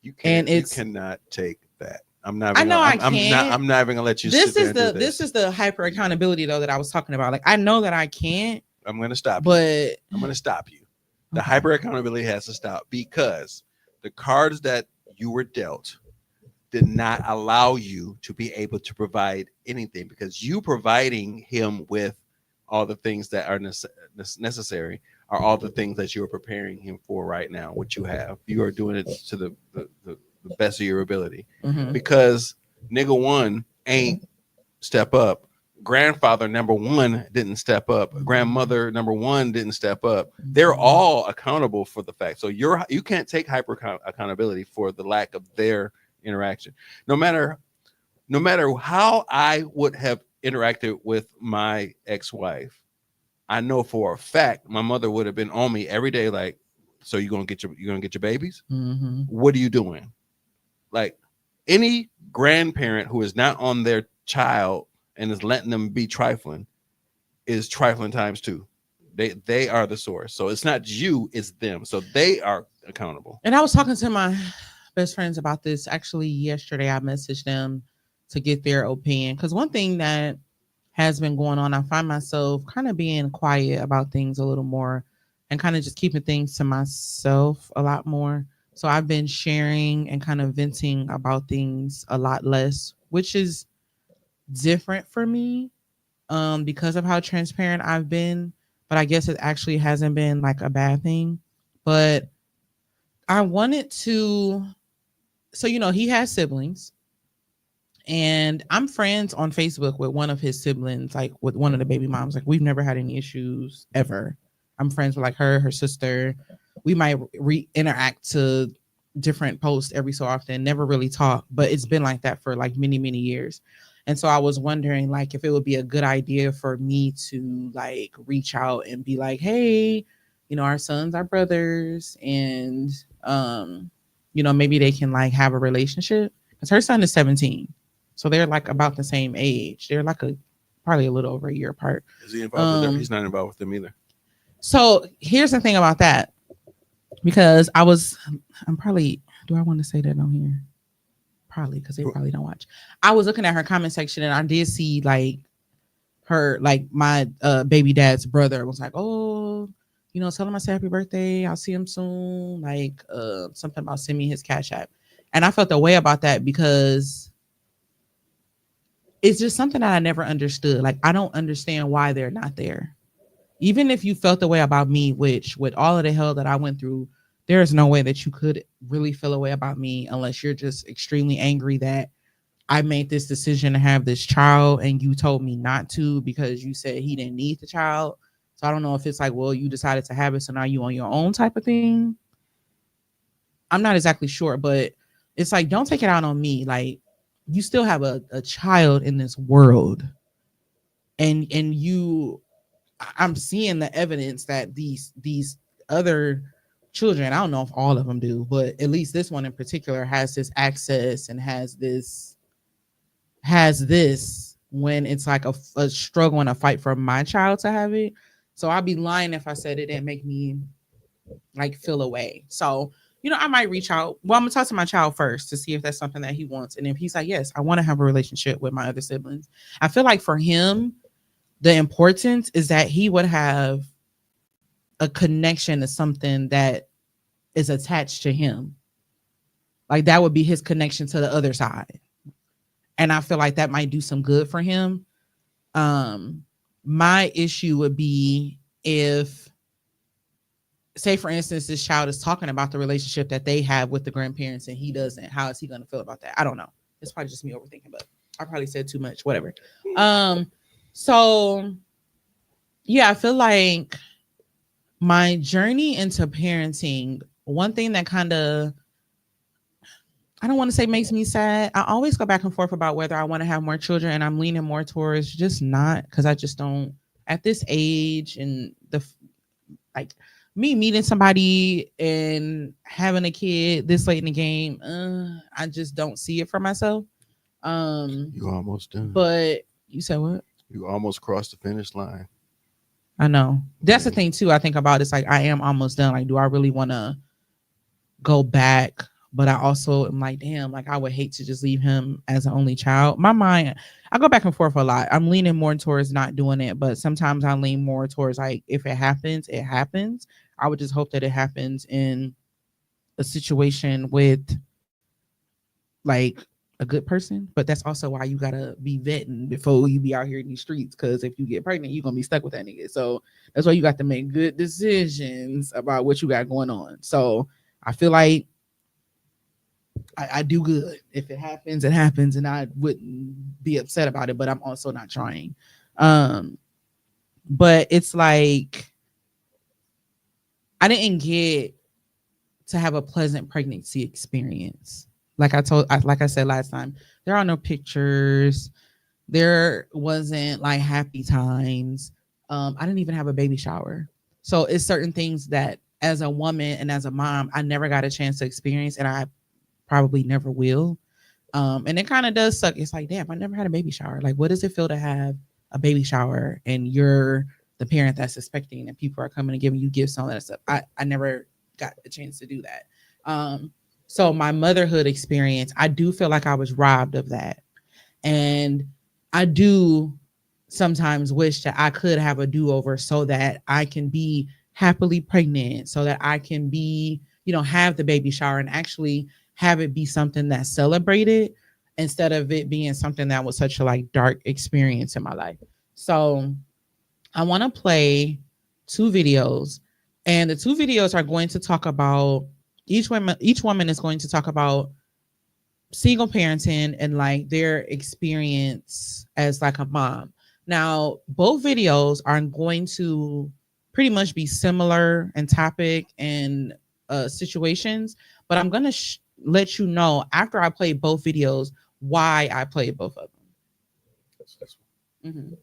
B: You cannot take that. I'm not even
A: I
B: gonna, I'm not even gonna let you
A: this
B: sit there
A: is the hyper accountability though that I was talking about. Like I know that I can't.
B: I'm gonna stop
A: but
B: you. I'm gonna stop you. The hyper accountability has to stop because the cards that you were dealt did not allow you to be able to provide anything, because you providing him with all the things that are necessary are all the things that you're preparing him for right now. What you have, you are doing it to the best of your ability, because nigga one ain't step up. Grandfather number 1 didn't step up. Grandmother number 1 didn't step up. They're all accountable for the fact. So you can't take hyper accountability for the lack of their interaction. No matter how I would have interacted with my ex-wife, I know for a fact my mother would have been on me every day, like, so you're gonna get your babies? What are you doing? Like, any grandparent who is not on their child and is letting them be trifling is trifling times 2. They are the source. So it's not you, it's them. So they are accountable.
A: And I was talking to my best friends about this actually yesterday. I messaged them to get their opinion, because one thing that has been going on, I find myself kind of being quiet about things a little more and kind of just keeping things to myself a lot more. So I've been sharing and kind of venting about things a lot less, which is different for me because of how transparent I've been. But I guess it actually hasn't been like a bad thing. But I wanted to, so, he has siblings. And I'm friends on Facebook with one of his siblings, like with one of the baby moms. Like, we've never had any issues ever. I'm friends with like her sister. We might interact to different posts every so often, never really talk, but it's been like that for like many, many years. And so I was wondering like if it would be a good idea for me to like reach out and be like, hey, our sons are brothers, and maybe they can like have a relationship. Because her son is 17. So they're like about the same age. They're like probably a little over a year apart.
B: Is he involved with them? He's not involved with them either.
A: So here's the thing about that. Because I'm probably, do I want to say that on here? Probably, because they probably don't watch. I was looking at her comment section and I did see like her, like my baby dad's brother was like, oh, tell him I said happy birthday. I'll see him soon. Like something about send me his Cash App. And I felt the way about that because it's just something that I never understood. Like, I don't understand why they're not there. Even if you felt the way about me, which with all of the hell that I went through there is no way that you could really feel a way about me unless you're just extremely angry that I made this decision to have this child and you told me not to because you said he didn't need the child. So I don't know if it's like, well, you decided to have it, so now you on your own type of thing. I'm not exactly sure, but it's like, don't take it out on me. Like, you still have a child in this world. And I'm seeing the evidence that these other children, I don't know if all of them do, but at least this one in particular has this access and has this when it's like a struggle and a fight for my child to have it. So I'd be lying if I said it didn't make me like feel away. So, I might reach out. Well, I'm gonna talk to my child first to see if that's something that he wants. And if he's like, yes, I want to have a relationship with my other siblings. I feel like for him, the importance is that he would have a connection to something that is attached to him. Like that would be his connection to the other side. And I feel like that might do some good for him. My issue would be if, say for instance, this child is talking about the relationship that they have with the grandparents and he doesn't. How is he going to feel about that? I don't know. It's probably just me overthinking, but I probably said too much, whatever. So yeah, I feel like my journey into parenting, one thing that kind of, I don't want to say makes me sad. I always go back and forth about whether I want to have more children, and I'm leaning more towards just not, because I just don't at this age and like me meeting somebody and having a kid this late in the game, I just don't see it for myself.
B: You almost done.
A: But you said what?
B: You almost crossed the finish line.
A: I know. That's the thing too. I think about it's like I am almost done. Like, do I really want to go back? But I also am like, damn, like I would hate to just leave him as an only child. My mind, I go back and forth a lot. I'm leaning more towards not doing it, but sometimes I lean more towards like, if it happens, it happens. I would just hope that it happens in a situation with like a good person. But that's also why you gotta be vetting before you be out here in these streets. Because if you get pregnant, you're gonna be stuck with that nigga. So that's why you got to make good decisions about what you got going on. So I feel like I do good. If it happens, it happens, and I wouldn't be upset about it, but I'm also not trying. But it's like I didn't get to have a pleasant pregnancy experience. Like I said last time, there are no pictures. There wasn't like happy times. I didn't even have a baby shower. So it's certain things that as a woman and as a mom, I never got a chance to experience, and I probably never will. And it kind of does suck. It's like, damn, I never had a baby shower. Like, what does it feel to have a baby shower and you're the parent that's expecting and people are coming and giving you gifts and all that stuff? I never got a chance to do that. So my motherhood experience, I do feel like I was robbed of that. And I do sometimes wish that I could have a do-over so that I can be happily pregnant, so that I can be, have the baby shower and actually have it be something that's celebrated instead of it being something that was such a like dark experience in my life. So I want to play 2 videos, and the 2 videos are going to talk about each woman is going to talk about single parenting and like their experience as like a mom. Now, both videos are going to pretty much be similar in topic and situations, but I'm going to let you know after I play both videos why I played both of them. Mm-hmm.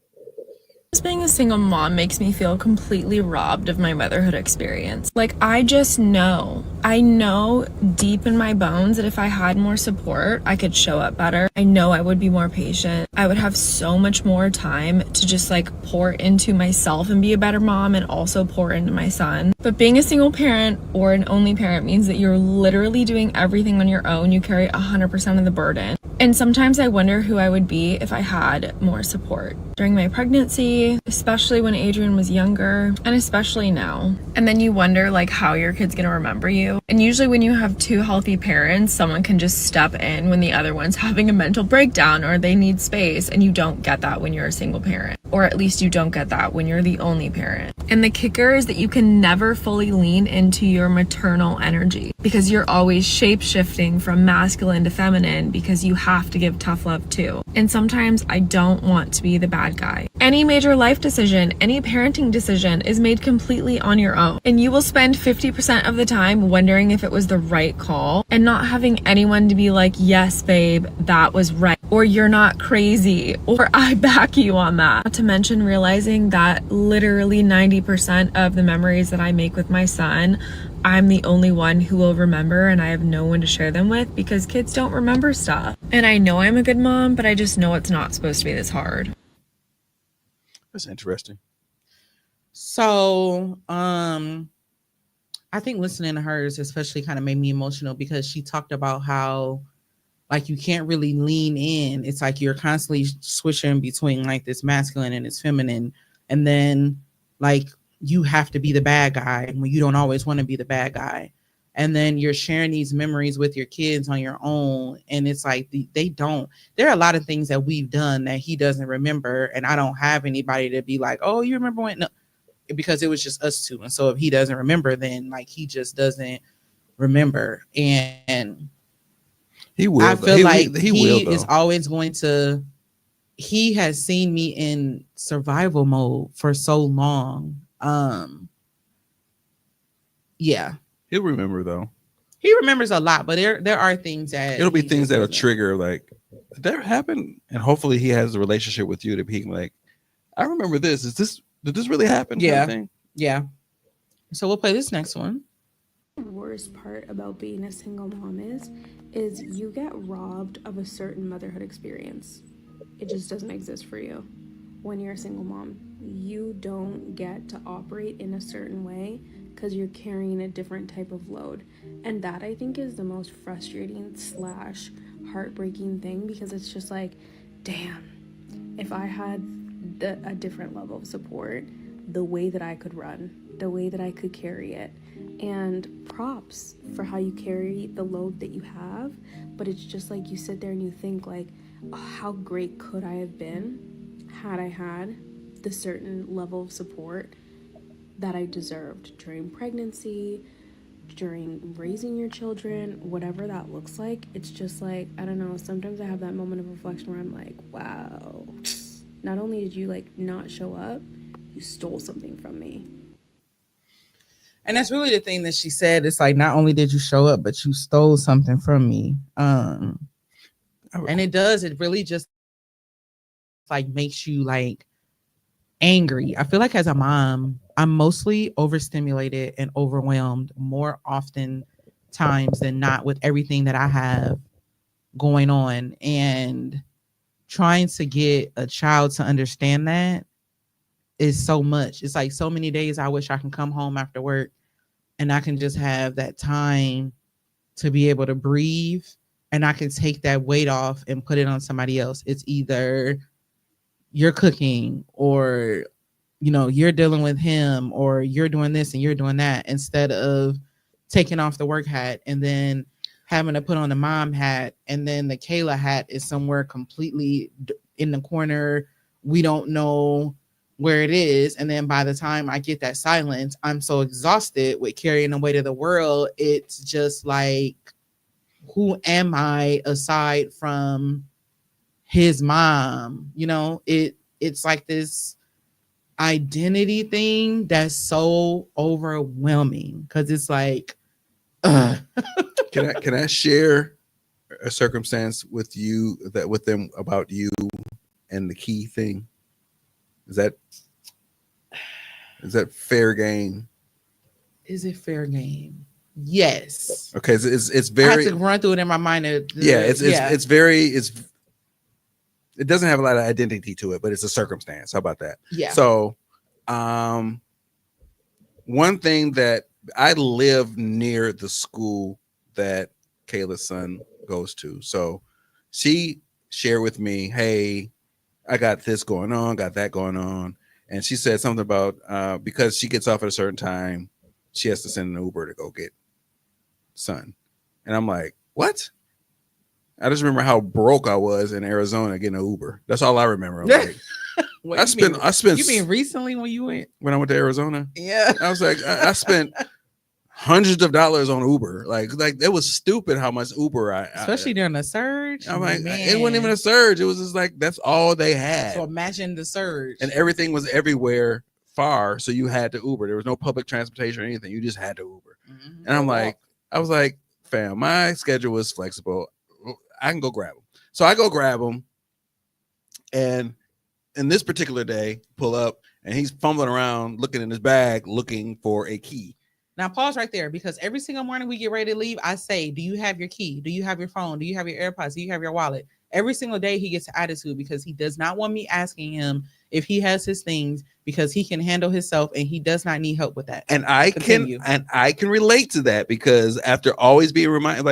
D: Just being a single mom makes me feel completely robbed of my motherhood experience. Like, I know deep in my bones that if I had more support, I could show up better. I know I would be more patient. I would have so much more time to just like pour into myself and be a better mom, and also pour into my son. But being a single parent or an only parent means that you're literally doing everything on your own. You carry 100% of the burden. And sometimes I wonder who I would be if I had more support. During my pregnancy, especially when Adrian was younger, and especially now. And then you wonder like how your kid's gonna remember you. And usually when you have 2 healthy parents, someone can just step in when the other one's having a mental breakdown or they need space, and you don't get that when you're a single parent. Or at least you don't get that when you're the only parent. And the kicker is that you can never fully lean into your maternal energy because you're always shape-shifting from masculine to feminine because you have to give tough love too. And sometimes I don't want to be the bad guy. Any major life decision, any parenting decision is made completely on your own. And you will spend 50% of the time wondering if it was the right call and not having anyone to be like, yes, babe, that was right. Or you're not crazy. Or I back you on that. Not to mention realizing that literally 90% of the memories that I make with my son, I'm the only one who will remember and I have no one to share them with because kids don't remember stuff. And I know I'm a good mom, but I just know it's not supposed to be this hard.
B: That's interesting.
A: So, I think listening to hers especially kind of made me emotional because she talked about how like you can't really lean in. It's like you're constantly switching between like this masculine and this feminine. And then like you have to be the bad guy when you don't always want to be the bad guy. And then you're sharing these memories with your kids on your own. And it's like they don't. There are a lot of things that we've done that he doesn't remember. And I don't have anybody to be like, oh, you remember when? No, because it was just us two. And so if he doesn't remember, then like he just doesn't remember. And
B: He will.
A: I feel like
B: he
A: he
B: will,
A: is always going to. He has seen me in survival mode for so long. Yeah,
B: He'll remember though.
A: he remembers a lot, but there are things that
B: It'll be
A: he
B: things
A: just
B: that'll
A: doesn't.
B: trigger like, did that happen? And hopefully he has a relationship with you to be like, I remember this. Did this really happen? Kind of
A: Yeah.
B: thing?
A: Yeah. So we'll play this next one.
E: The worst part about being a single mom is you get robbed of a certain motherhood experience. It just doesn't exist for you when you're a single mom. You don't get to operate in a certain way because you're carrying a different type of load. And that I think is the most frustrating / heartbreaking thing because it's just like, damn, if I had a different level of support, the way that I could run, the way that I could carry it. And props for how you carry the load that you have, but it's just like you sit there and you think like, oh, how great could I have been had I had the certain level of support that I deserved during pregnancy, during raising your children, whatever that looks like. It's just like, I don't know, sometimes I have that moment of reflection where I'm like, wow, not only did you like not show up, you stole something from me.
A: And that's really the thing that she said. It's like, not only did you show up, but you stole something from me. And it really just like makes you like angry. I feel like as a mom, I'm mostly overstimulated and overwhelmed more often times than not with everything that I have going on. And trying to get a child to understand that is so much. It's like so many days I wish I can come home after work and I can just have that time to be able to breathe and I can take that weight off and put it on somebody else. It's either you're cooking or, you know, you're dealing with him or you're doing this and you're doing that instead of taking off the work hat and then having to put on the mom hat and then the Kayla hat is somewhere completely in the corner. We don't know where it is. And then by the time I get that silence, I'm so exhausted with carrying the weight of the world. It's just like, who am I aside from his mom? You know, it's like this identity thing that's so overwhelming because it's like,
B: Can I share a circumstance with you with them about you and the key thing? Is that fair game?
A: Is it fair game? Yes.
B: Okay, it's
A: I
B: very.
A: have to run through it in my mind.
B: It doesn't have a lot of identity to it, but it's a circumstance. How about that?
A: Yeah.
B: So, one thing that I live near the school that Kayla's son goes to. So she shared with me, hey, I got this going on, got that going on. And she said something about because she gets off at a certain time, she has to send an Uber to go get son. And I'm like, what? I just remember how broke I was in Arizona getting an Uber. That's all I remember. I'm like,
A: What
B: I
A: you
B: spent
A: mean-
B: I spent
A: You mean recently when you went?
B: when I went to Arizona.
A: Yeah.
B: I was like, I spent hundreds of dollars on Uber. Like it was stupid how much Uber
A: Especially during the surge.
B: I'm like,
A: man.
B: it wasn't even a surge. It was just like that's all they had,
A: So imagine the surge.
B: and everything was everywhere far. So you had to Uber. There was no public transportation or anything. You just had to Uber.
A: Mhm.
B: And I'm like, I was like, fam, my schedule was flexible. I can go grab them. So I go grab them, and in this particular day, pull up, and he's fumbling around, looking in his bag, looking for a key.
A: Now pause right there, because every single morning we get ready to leave, I say, do you have your key? Do you have your phone? Do you have your AirPods? Do you have your wallet? Every single day he gets attitude because he does not want me asking him if he has his things, because he can handle himself and he does not need help with that.
B: And I
A: Continue.
B: can relate to that, because after always being reminded,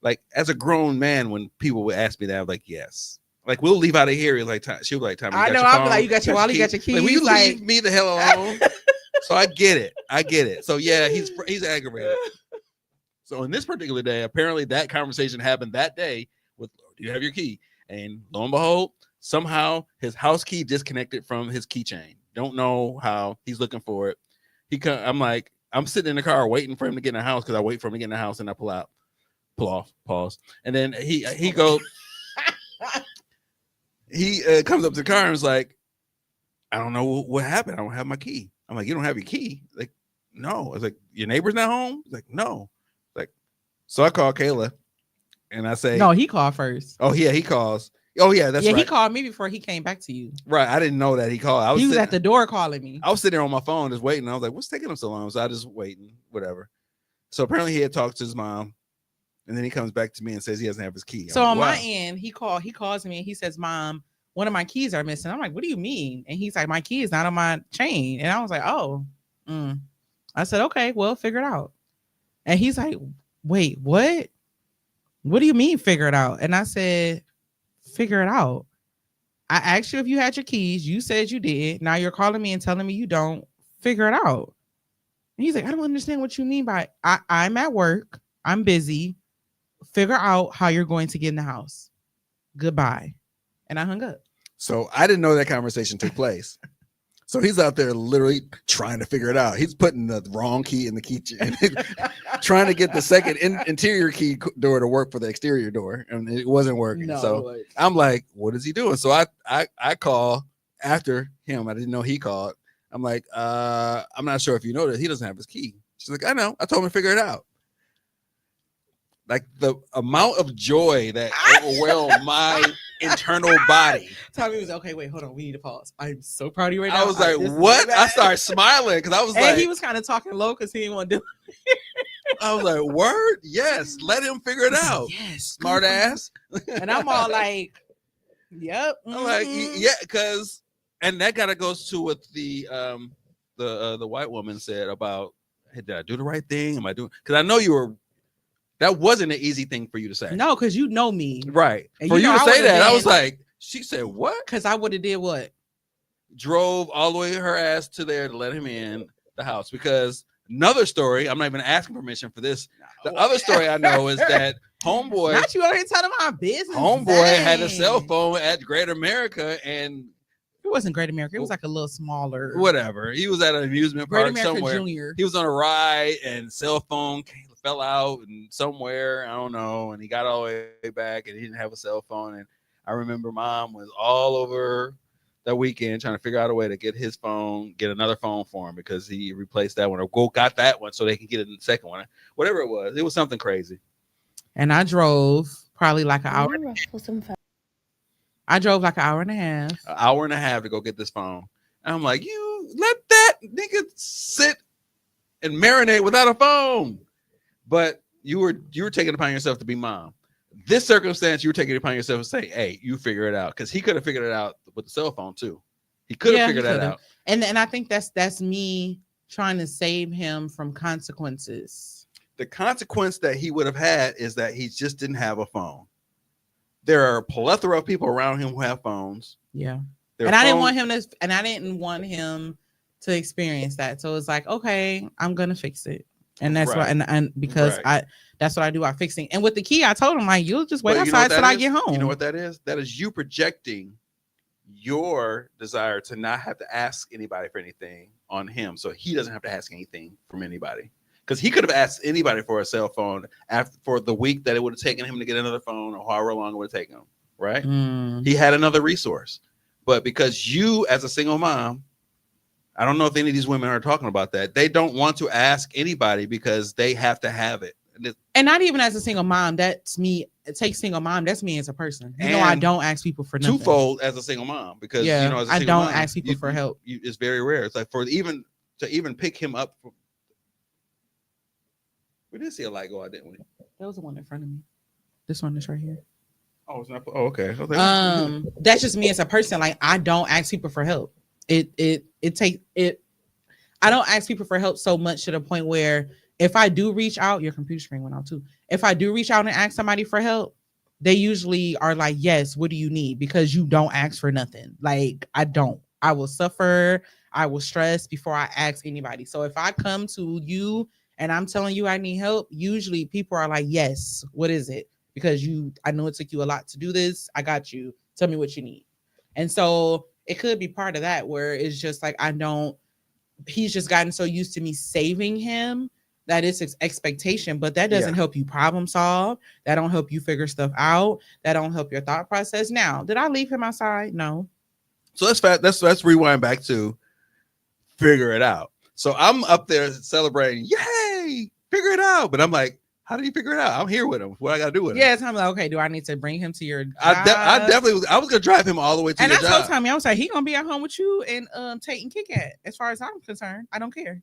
B: like as a grown man, when people would ask me that, I'm like, yes. Like we'll leave out of here. Like she was like, Tommy,
A: I know. I'll be like, you got your wallet, you got your keys.
B: Like, will you
A: like,
B: leave me the hell alone? So I get it. So yeah, he's aggravated. So in this particular day, apparently that conversation happened that day with, do you have your key? And lo and behold, somehow his house key disconnected from his keychain. Don't know how. He's looking for it. I'm sitting in the car waiting for him to get in the house, because I wait for him to get in the house and I pull off, pause. And then he goes, he comes up to the car and is like, I don't know what happened. I don't have my key. I'm like, you don't have your key? Like, no. I was like, your neighbor's not home? He's like, no. Like, so I call Kayla and I say,
A: no, he called first.
B: oh yeah, he calls. Oh yeah, that's
A: yeah,
B: right.
A: he called me before he came back to you.
B: Right. I didn't know that he called.
A: He was at the door calling me.
B: I was sitting there on my phone just waiting. I was like, what's taking him so long? So I just waiting, whatever. So apparently he had talked to his mom, and then he comes back to me and says he doesn't have his key.
A: So
B: I'm
A: on
B: like,
A: my end, he calls me and he says, Mom, one of my keys are missing. I'm like, what do you mean? And he's like, my key is not on my chain. And I was like, oh. I said, okay, well, figure it out. And he's like, wait, what? What do you mean figure it out? And I said, figure it out. I asked you if you had your keys. You said you did. Now you're calling me and telling me you don't. Figure it out. And he's like, I don't understand what you mean by I'm at work. I'm busy. Figure out how you're going to get in the house. Goodbye. And I hung up.
B: so I didn't know that conversation took place. So he's out there literally trying to figure it out. He's putting the wrong key in the keychain, trying to get the second interior key door to work for the exterior door, and it wasn't working. So I'm like, what is he doing? So I call after him. I didn't know he called. I'm like, I'm not sure if you know that he doesn't have his key. She's like, I know. I told him to figure it out. Like the amount of joy that overwhelmed my internal body.
A: Tommy was okay. Wait, hold on. We need to pause. I'm so proud of you right now.
B: I was like, what? I started smiling because I was
A: and
B: like,
A: he was kind of talking low because he didn't want to do it.
B: I was like, word? Yes, let him figure it out.
A: Yes,
B: Smart ass.
A: And I'm all like, yep.
B: I'm like,
A: mhm.
B: yeah, because, and that kind of goes to what the white woman said about, hey, did I do the right thing? Am I doing? Because I know that wasn't an easy thing for you to say.
A: No, because you know me.
B: Right.
A: And
B: For
A: you
B: you
A: know
B: to
A: I
B: say
A: would've
B: that, I
A: been-
B: was like, she said what?
A: Because I would have did what?
B: Drove all the way her ass to there to let him in the house. Because another story, I'm not even asking permission for this. The other story I know is that homeboy
A: Not you out here telling my business.
B: Homeboy had a
A: Dang.
B: cell phone at Great America, and
A: It wasn't Great America. It was like a little smaller.
B: whatever. He was at an amusement
A: Great
B: park
A: America
B: somewhere.
A: Junior.
B: He was on a ride, and cell phone fell out and somewhere, I don't know, and he got all the way back, and he didn't have a cell phone. And I remember Mom was all over that weekend trying to figure out a way to get his phone, get another phone for him because he replaced that one or got that one so they can get a second one. Whatever it was something crazy.
A: And I drove probably like an hour.
E: Rush for some fun.
A: I drove like an hour and a half.
B: An hour and a half to go get this phone. And I'm like, you let that nigga sit and marinate without a phone. But you were taking it upon yourself to be Mom. This circumstance, you were taking it upon yourself to say, hey, you figure it out. Because he could have figured it out with the cell phone too. He could have figured that out.
A: And I think that's me trying to save him from consequences.
B: The consequence that he would have had is that he just didn't have a phone. There are a plethora of people around him who have phones.
A: Yeah.
B: Their
A: And I didn't
B: phone-
A: want him to experience that. So it's like, okay, I'm gonna fix it. And that's why, and because that's what I do. I fixing. And with the key, I told him like, you'll just wait
B: But you know
A: outside
B: what
A: till
B: that
A: I
B: is?
A: get home.
B: You know what that is? That is you projecting your desire to not have to ask anybody for anything on him, so he doesn't have to ask anything from anybody. Because he could have asked anybody for a cell phone after for the week that it would have taken him to get another phone, or however long it would have taken him. Right? He had another resource, but because you, as a single mom, I don't know if any of these women are talking about that. They don't want to ask anybody because they have to have it.
A: And not even as a single mom, that's me. Take single mom, that's me as a person. You know, I don't ask people for nothing.
B: Twofold as a single mom, because
A: yeah,
B: you know, as a
A: I
B: single
A: don't
B: mom,
A: ask people for help.
B: It's very rare. It's like for even to pick him up. We did see a light go out, didn't we?
A: There was the one in front of me. This one is right here.
B: Oh, it's not. Oh, okay.
A: That's just me as a person. Like, I don't ask people for help. I don't ask people for help so much to the point where if I do reach out, your computer screen went out too. If I do reach out and ask somebody for help, they usually are like, yes, what do you need? Because you don't ask for nothing. Like, I don't. I will suffer. I will stress before I ask anybody. So if I come to you and I'm telling you I need help, usually people are like, yes, what is it? Because I know it took you a lot to do this. I got you. Tell me what you need. And so it could be part of that where it's just like, he's just gotten so used to me saving him that it's his expectation, but that doesn't help you problem solve. That don't help you figure stuff out. That don't help your thought process. Now, did I leave him outside? No.
B: So let's rewind back to figure it out. So I'm up there celebrating, yay, figure it out. But I'm like, how did you figure it out? I'm here with him. What I got to do with him?
A: Yeah, I'm like, okay, do I need to bring him to your job?
B: I was going to drive him all the way to your job.
A: And I told Tommy, I was like, he going to be at home with you and Tate and Kit Kat. As far as I'm concerned, I don't care.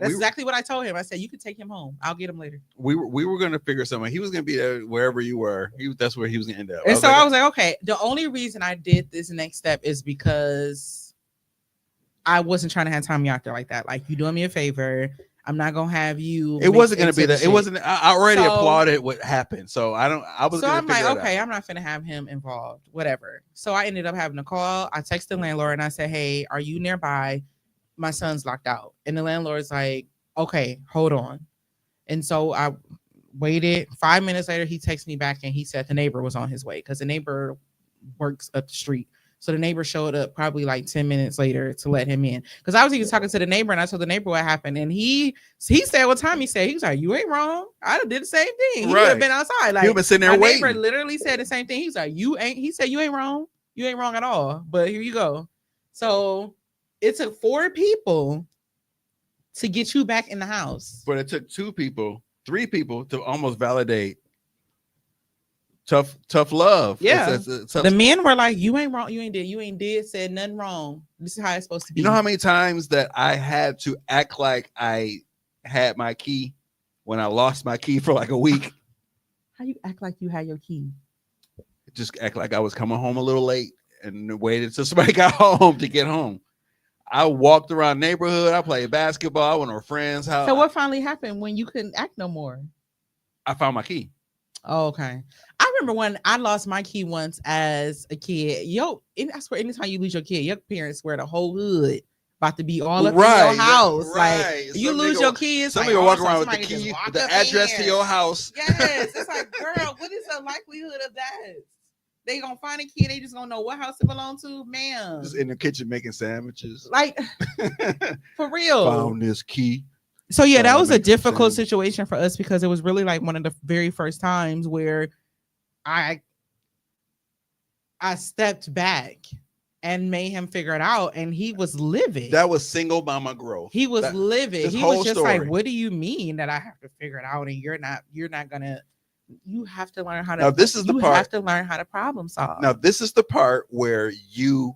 A: That's exactly what I told him. I said, you can take him home. I'll get him later.
B: We were going to figure something. He was going to be there wherever you were. That's where he was going to end up.
A: And I was like, okay, the only reason I did this next step is because I wasn't trying to have Tommy out there like that. Like, you doing me a favor. I'm not going to have you.
B: It wasn't going to be that. It wasn't. I already applauded what happened. So I'm like,
A: okay, I'm not going to have him involved, whatever. So I ended up having a call. I texted the landlord and I said, hey, are you nearby? My son's locked out. And the landlord's like, okay, hold on. And so I waited. 5 minutes later, he texted me back and he said the neighbor was on his way because the neighbor works up the street. So the neighbor showed up probably like 10 minutes later to let him in. Because I was even talking to the neighbor and I told the neighbor what happened. And he said what time he said. He was like, you ain't wrong. I did the same thing. He would have been outside. Like,
B: he was sitting there waiting.
A: My neighbor literally said the same thing. He was like, he said, you ain't wrong. You ain't wrong at all. But here you go. So it took 4 people to get you back in the house.
B: But it took 3 people to almost validate tough love.
A: Yeah. The men were like, you ain't wrong. You ain't said nothing wrong. This is how it's supposed to be.
B: You know how many times that I had to act like I had my key when I lost my key for like a week?
A: How you act like you had your key?
B: Just act like I was coming home a little late and waited till somebody got home to get home. I walked around the neighborhood. I played basketball. I went to a friend's house.
A: So what finally happened when you couldn't act no more?
B: I found my key.
A: Oh, okay. I remember when I lost my key once as a kid. I swear, anytime you lose your kid, your parents swear the whole hood about to be all up in your house.
B: Right.
A: Like, you lose your kids.
B: Somebody walk around with the key, the address to your house.
A: Yes. It's like, girl, what is the likelihood of that? They gonna find a key. They just gonna know what house it belongs to, ma'am.
B: Just in the kitchen making sandwiches.
A: Like, for real.
B: Found this key.
A: So yeah, that was a difficult situation for us because it was really like one of the very first times where I stepped back and made him figure it out, and he was livid.
B: That was single mama growth.
A: He was livid. He was just like, "What do you mean that I have to figure it out, and you're not gonna?" You have to learn how to.
B: Now this is the part.
A: You have to learn how to problem solve.
B: Now this is the part where you,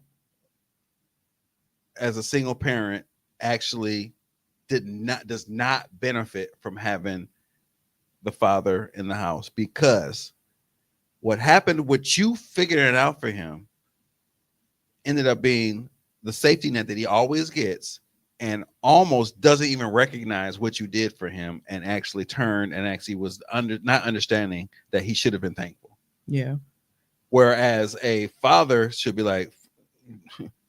B: as a single parent, actually does not benefit from having the father in the house, because what happened, what you figured it out for him, ended up being the safety net that he always gets, and almost doesn't even recognize what you did for him, and actually turned and actually was not understanding that he should have been thankful.
A: Yeah.
B: Whereas a father should be like,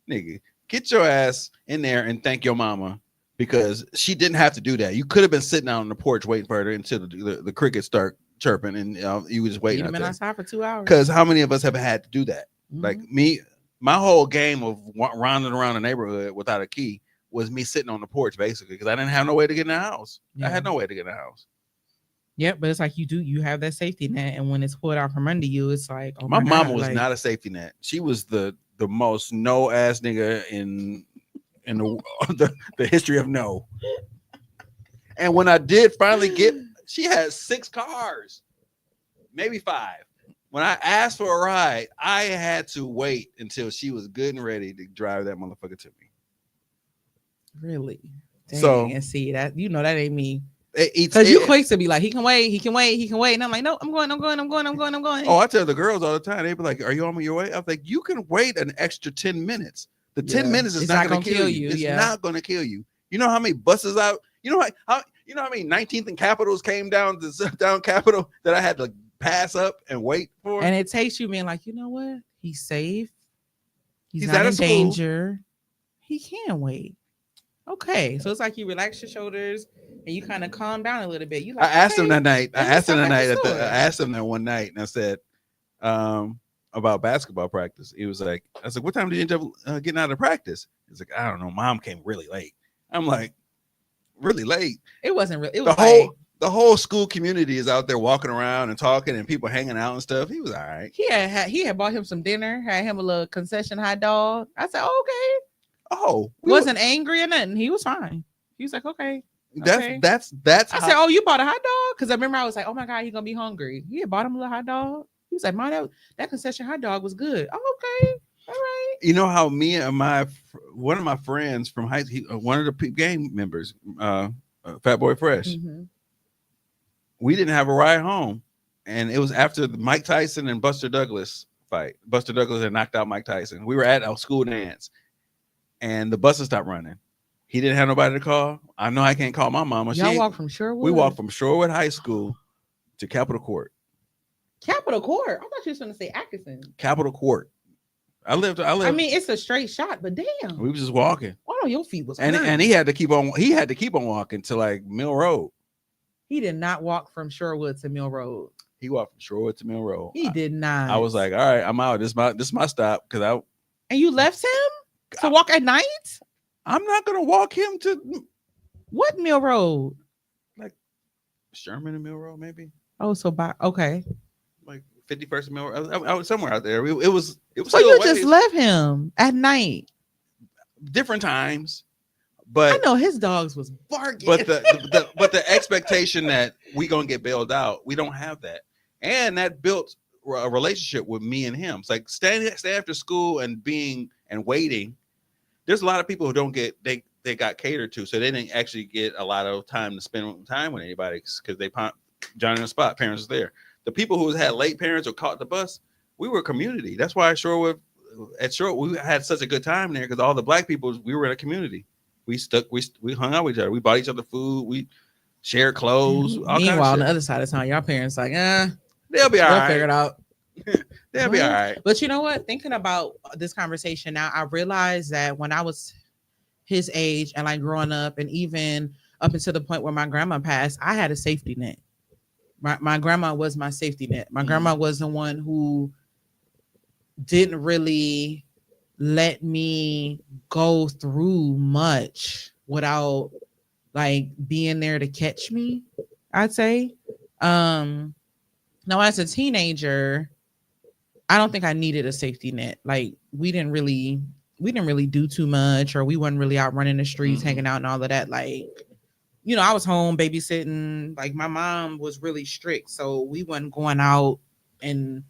B: nigga, get your ass in there and thank your mama, because she didn't have to do that. You could have been sitting out on the porch waiting for her until the crickets start chirping, and you were just waiting.
A: You've been outside for 2 hours.
B: Because how many of us have had to do that?
A: Mm-hmm.
B: Like me, my whole game of rounding around the neighborhood without a key was me sitting on the porch basically because I didn't have no way to get in the house. I
A: Yeah.
B: had no way to get in the house.
A: Yep, but it's like you have that safety net, and when it's pulled out from under you, it's like, oh
B: My
A: my
B: mama
A: God,
B: was
A: like,
B: not a safety net. She was the most no ass nigga in the history of no. And when I did finally get, she had 6 cars, maybe 5. When I asked for a ride, I had to wait until she was good and ready to drive that motherfucker to me.
A: really. Dang,
B: So-
A: and see that that ain't me.
B: It's
A: Because you quick to be like, he can wait, and I'm like, no, I'm going.
B: Oh, I tell the girls all the time. They be like, "Are you on your way?" I'm like, "You can wait an extra 10 minutes. The 10
A: Yeah.
B: minutes is
A: It's
B: not
A: not
B: going to
A: gonna
B: kill
A: kill
B: you.
A: you,
B: It's
A: yeah.
B: not going to kill you. You know how many buses out? You know how 19th and Capitals came down to down Capitol that I had to pass up and wait for?
A: And it takes you being like, you know what? He's safe. He's
B: He's
A: not
B: out
A: in
B: of school.
A: danger. He can wait. Okay, so it's like you relax your shoulders and you kind of calm down a little bit. You like,
B: I asked him
A: okay,
B: that night. I
A: let's
B: asked him
A: stop
B: that
A: at the
B: night.
A: store.
B: I asked him that one night, and I said about basketball practice. He was like, "I said, what time did you end up getting out of practice?" He's like, "I don't know. Mom came really late." I'm like, "Really late?"
A: It wasn't real. It
B: The
A: was
B: whole
A: like
B: the whole school community is out there walking around and talking, and people hanging out and stuff. He was all right.
A: he had bought him some dinner, had him a little concession hot dog. I said, okay.
B: Oh,
A: Wasn't angry or nothing. He was fine. He was like, okay. Okay.
B: That's
A: I said, oh, you bought a hot dog? Because I remember I was like, oh my God, he's gonna be hungry. He had bought him a little hot dog. He was like, Mom, that concession hot dog was good. Oh, okay. All right.
B: You know how me and one of my friends from high school, one of the gang members, Fat Boy Fresh,
A: Mhm.
B: we didn't have a ride home, and it was after the Mike Tyson and Buster Douglas fight. Buster Douglas had knocked out Mike Tyson. We were at our school dance, and the buses stopped running. He didn't have nobody to call. I know I can't call my mama.
A: Y'all walk from Sherwood?
B: We walked from Shorewood High School to Capitol Court.
A: Capitol Court. I thought you was going to say Atkinson.
B: Capitol Court. I lived.
A: I mean, it's a straight shot, but damn.
B: We was just walking,
A: Why don't your feet was
B: and
A: hurting?
B: he had to keep on. He had to keep on walking to like Mill Road.
A: He did not walk from Sherwood to Mill Road.
B: He walked from Shorewood to Mill Road.
A: He did not.
B: I was like, all right, I'm out. This is my stop because
A: and you left him to walk at night?
B: I'm not gonna walk him to
A: What Mill Road?
B: Sherman and Mill Road, maybe
A: Oh, so okay.
B: like 51st Mill Road. I was somewhere out there. It was.
A: So
B: still
A: you
B: a
A: just
B: ways.
A: left him at night.
B: Different times,
A: I
B: but
A: know his dogs was barking.
B: but the expectation that we gonna get bailed out, we don't have that, and that built a relationship with me and him. It's like stay after school and waiting. There's a lot of people who don't get they got catered to, so they didn't actually get a lot of time to spend time with anybody because they Johnny on the spot. Parents was there. The people who had late parents or caught the bus, we were a community. That's why at Shorewood we had such a good time there because all the black people, we were in a community. We hung out with each other. We bought each other food. We shared clothes. All kinds of
A: Meanwhile, on
B: shit.
A: the other side of town, your parents like,
B: They'll be all
A: we'll
B: right.
A: figure it out.
B: They'll be all right.
A: But you know what? Thinking about this conversation now, I realized that when I was his age and like growing up, and even up until the point where my grandma passed, I had a safety net. My grandma was my safety net. My grandma was the one who didn't really let me go through much without like being there to catch me, I'd say. Now as a teenager, I don't think I needed a safety net. Like we didn't really do too much, or we wasn't really out running the streets, hanging out and all of that. Like, you know, I was home babysitting. Like my mom was really strict, so we wasn't going out and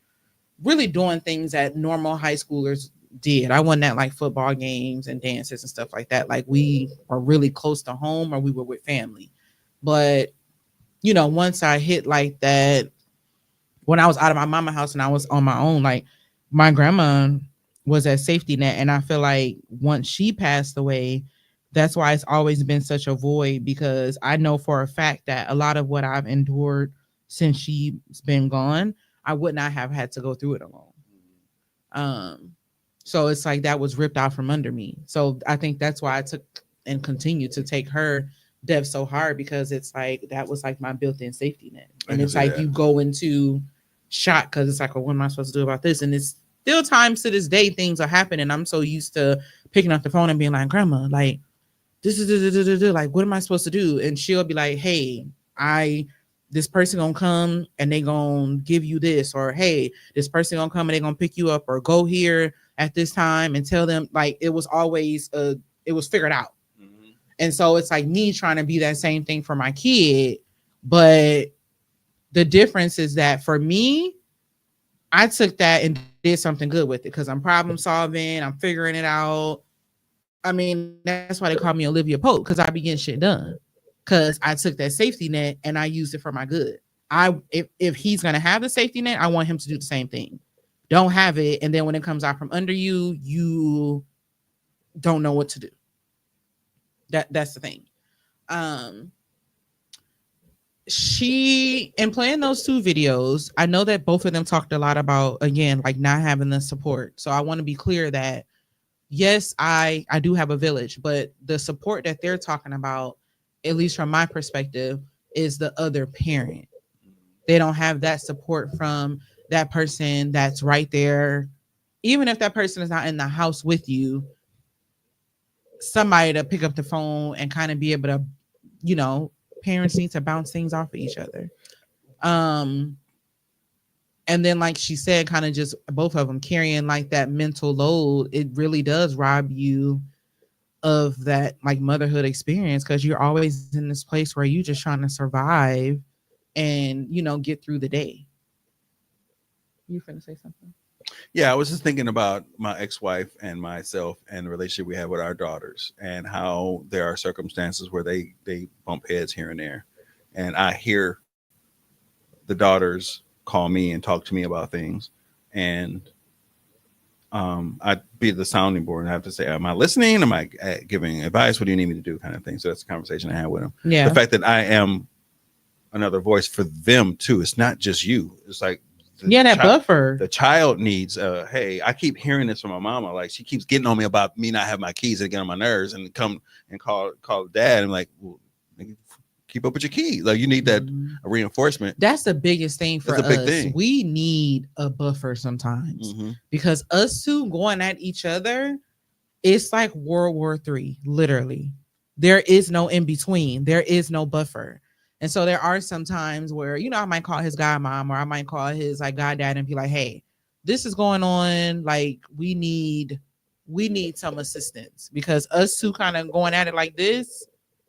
A: really doing things that normal high schoolers did. I wasn't at like football games and dances and stuff like that. Like we were really close to home, or we were with family. But you know, once I hit like that, when I was out of my mama house and I was on my own, like my grandma was that safety net. And I feel like once she passed away, that's why it's always been such a void, because I know for a fact that a lot of what I've endured since she's been gone, I would not have had to go through it alone. So it's like that was ripped out from under me. So I think that's why I took and continue to take her death so hard, because it's like that was like my built-in safety net. And it's like you go into shock because it's like, well, what am I supposed to do about this? And it's still times to this day things are happening. I'm so used to picking up the phone and being like, grandma, like this is like, what am I supposed to do? And she'll be like, hey, this person gonna come and they gonna give you this, or hey, this person gonna come and they gonna pick you up, or go here at this time and tell them. Like, it was always it was figured out. Mm-hmm. And so it's like me trying to be that same thing for my kid. But the difference is that for me, I took that and did something good with it because I'm problem solving, I'm figuring it out. I mean, that's why they call me Olivia Pope, because I be getting shit done. Because I took that safety net and I used it for my good. If he's gonna have the safety net, I want him to do the same thing. Don't have it, and then when it comes out from under you, you don't know what to do. That's the thing. She, in playing those 2 videos, I know that both of them talked a lot about, again, like not having the support. So I want to be clear that yes, I do have a village, but the support that they're talking about, at least from my perspective, is the other parent. They don't have that support from that person that's right there. Even if that person is not in the house with you, somebody to pick up the phone and kind of be able to, you know, parents need to bounce things off of each other. And then, like she said, kind of just both of them carrying like that mental load. It really does rob you of that like motherhood experience, because you're always in this place where you're just trying to survive and, you know, get through the day. You finna say something?
B: Yeah, I was just thinking about my ex-wife and myself and the relationship we have with our daughters, and how there are circumstances where they bump heads here and there. And I hear the daughters call me and talk to me about things. And I'd be the sounding board and I have to say, am I listening? Am I giving advice? What do you need me to do? Kind of thing. So that's the conversation I had with them.
A: Yeah.
B: The fact that I am another voice for them too. It's not just you. It's like,
A: buffer.
B: The child needs, hey, I keep hearing this from my mama. Like, she keeps getting on me about me not having my keys and get on my nerves, and come and call dad. And like, well, keep up with your keys. Like, you need that reinforcement.
A: That's the biggest thing for us.
B: Big thing.
A: We need a buffer sometimes, because us two going at each other, it's like World War III, literally. There is no in between. There is no buffer. And so there are some times where, you know, I might call his godmom, or I might call his like goddad and be like, hey, this is going on. Like, we need some assistance, because us two kind of going at it like this,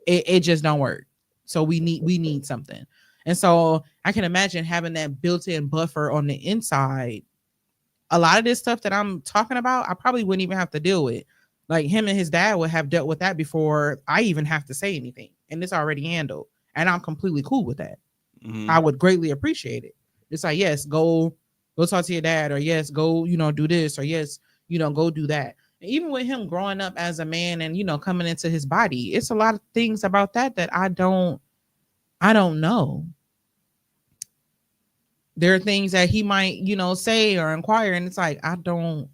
A: it just don't work. So we need something. And so I can imagine having that built-in buffer on the inside. A lot of this stuff that I'm talking about, I probably wouldn't even have to deal with. Like, him and his dad would have dealt with that before I even have to say anything. And it's already handled. And I'm completely cool with that. I would greatly appreciate it. It's like, yes, go talk to your dad, or yes, go, you know, do this, or yes, you know, go do that. And even with him growing up as a man and, you know, coming into his body, it's a lot of things about that I don't know. There are things that he might, you know, say or inquire, and it's like, I don't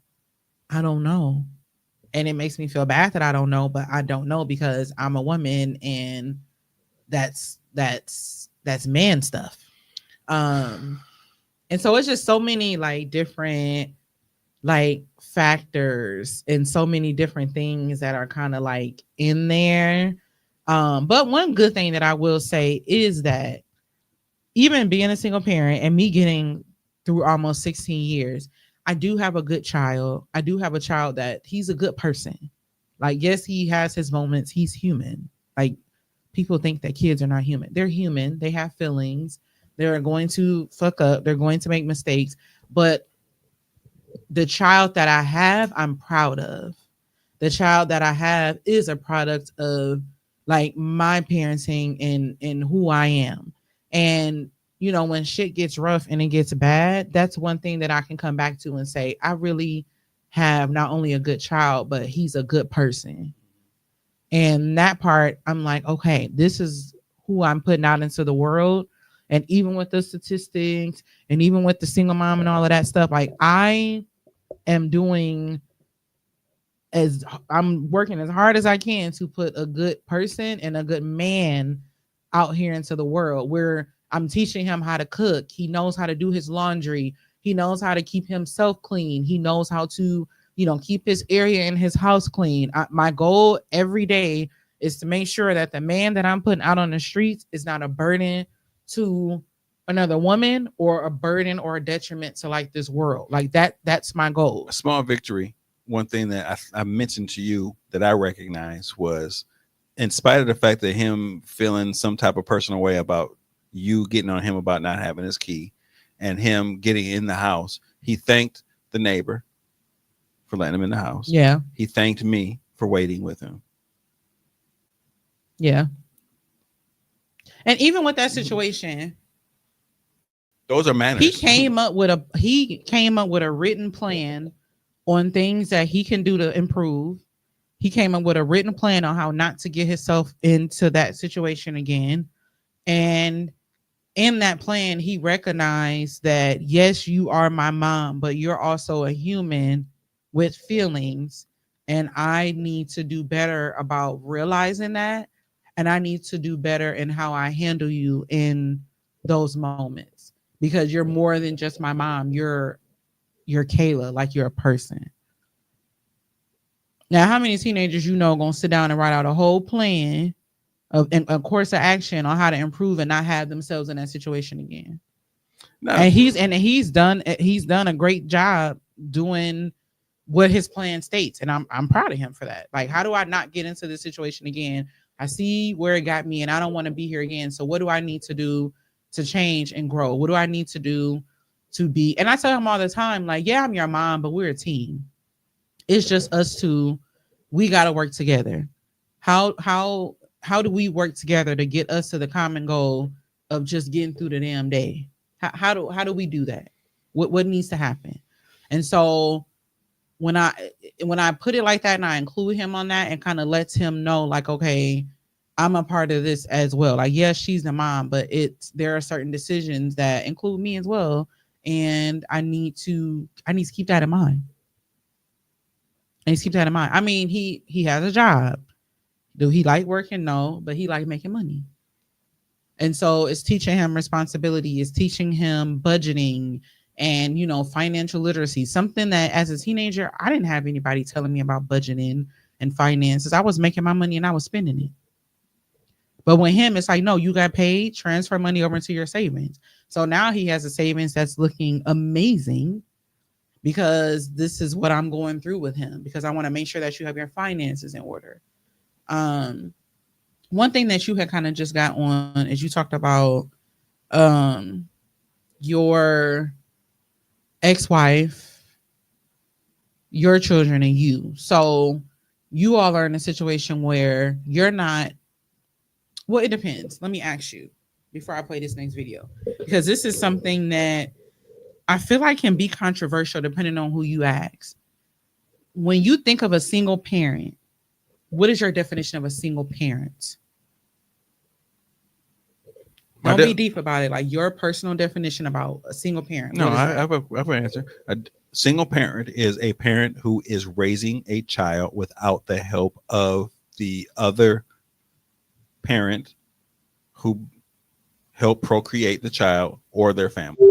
A: know. And it makes me feel bad that I don't know, but I don't know because I'm a woman, and that's man stuff. And so it's just so many like different like factors and so many different things that are kind of like in there. But one good thing that I will say is that even being a single parent and me getting through almost 16 years, I do have a good child. I do have a child that he's a good person. Like, yes, he has his moments. He's human. Like, people think that kids are not human. They're human. They have feelings. They're going to fuck up. They're going to make mistakes. But the child that I have, I'm proud of. The child that I have is a product of like my parenting and who I am. And, you know, when shit gets rough and it gets bad, that's one thing that I can come back to and say, I really have not only a good child, but he's a good person. And that part, I'm like, okay, this is who I'm putting out into the world. And even with the statistics and even with the single mom and all of that stuff, like, I am I'm working as hard as I can to put a good person and a good man out here into the world, where I'm teaching him how to cook. He knows how to do his laundry. He knows how to keep himself clean. He knows how to, keep his area in his house clean. My goal every day is to make sure that the man that I'm putting out on the streets is not a burden to another woman or a burden or a detriment to like this world. Like that's my goal.
B: A small victory. One thing that I mentioned to you that I recognize was, in spite of the fact that him feeling some type of personal way about you getting on him about not having his key and him getting in the house, he thanked the neighbor for letting him in the house.
A: Yeah.
B: He thanked me for waiting with him.
A: Yeah. And even with that situation,
B: those are manners.
A: he came up with a written plan on things that he can do to improve. He came up with a written plan on how not to get himself into that situation again. And in that plan, he recognized that, yes, you are my mom, but you're also a human with feelings. And I need to do better about realizing that. And I need to do better in how I handle you in those moments, because you're more than just my mom. You're Kayla, like you're a person. Now, how many teenagers gonna sit down and write out a whole plan of a course of action on how to improve and not have themselves in that situation again?
B: No.
A: And he's done a great job doing what his plan states, and I'm proud of him for that. Like, how do I not get into this situation again? I see where it got me, and I don't want to be here again. So what do I need to do to change and grow? What do I need to do to be? And I tell him all the time, like, yeah, I'm your mom, but we're a team. It's just us two. We got to work together. How do we work together to get us to the common goal of just getting through the damn day? How do we do that? What needs to happen? And so when I put it like that and I include him on that and kind of lets him know, like, okay, I'm a part of this as well. Like, yes, she's the mom, but there are certain decisions that include me as well. And I need to keep that in mind. I mean, he has a job. Do he like working? No, but he like making money. And so it's teaching him responsibility, it's teaching him budgeting and, financial literacy, something that as a teenager, I didn't have anybody telling me about budgeting and finances. I was making my money and I was spending it. But with him, it's like, no, you got paid, transfer money over into your savings. So now he has a savings that's looking amazing, because this is what I'm going through with him, because I want to make sure that you have your finances in order. One thing that you had kind of just got on is you talked about your ex-wife, your children, and you. So you all are in a situation where you're not, well, it depends. Let me ask you before I play this next video, because this is something that I feel like can be controversial depending on who you ask. When you think of a single parent, what is your definition of a single parent? Don't be deep about it. Like your personal definition about a single parent.
B: No, I have an answer. A single parent is a parent who is raising a child without the help of the other parent who helped procreate the child or their family.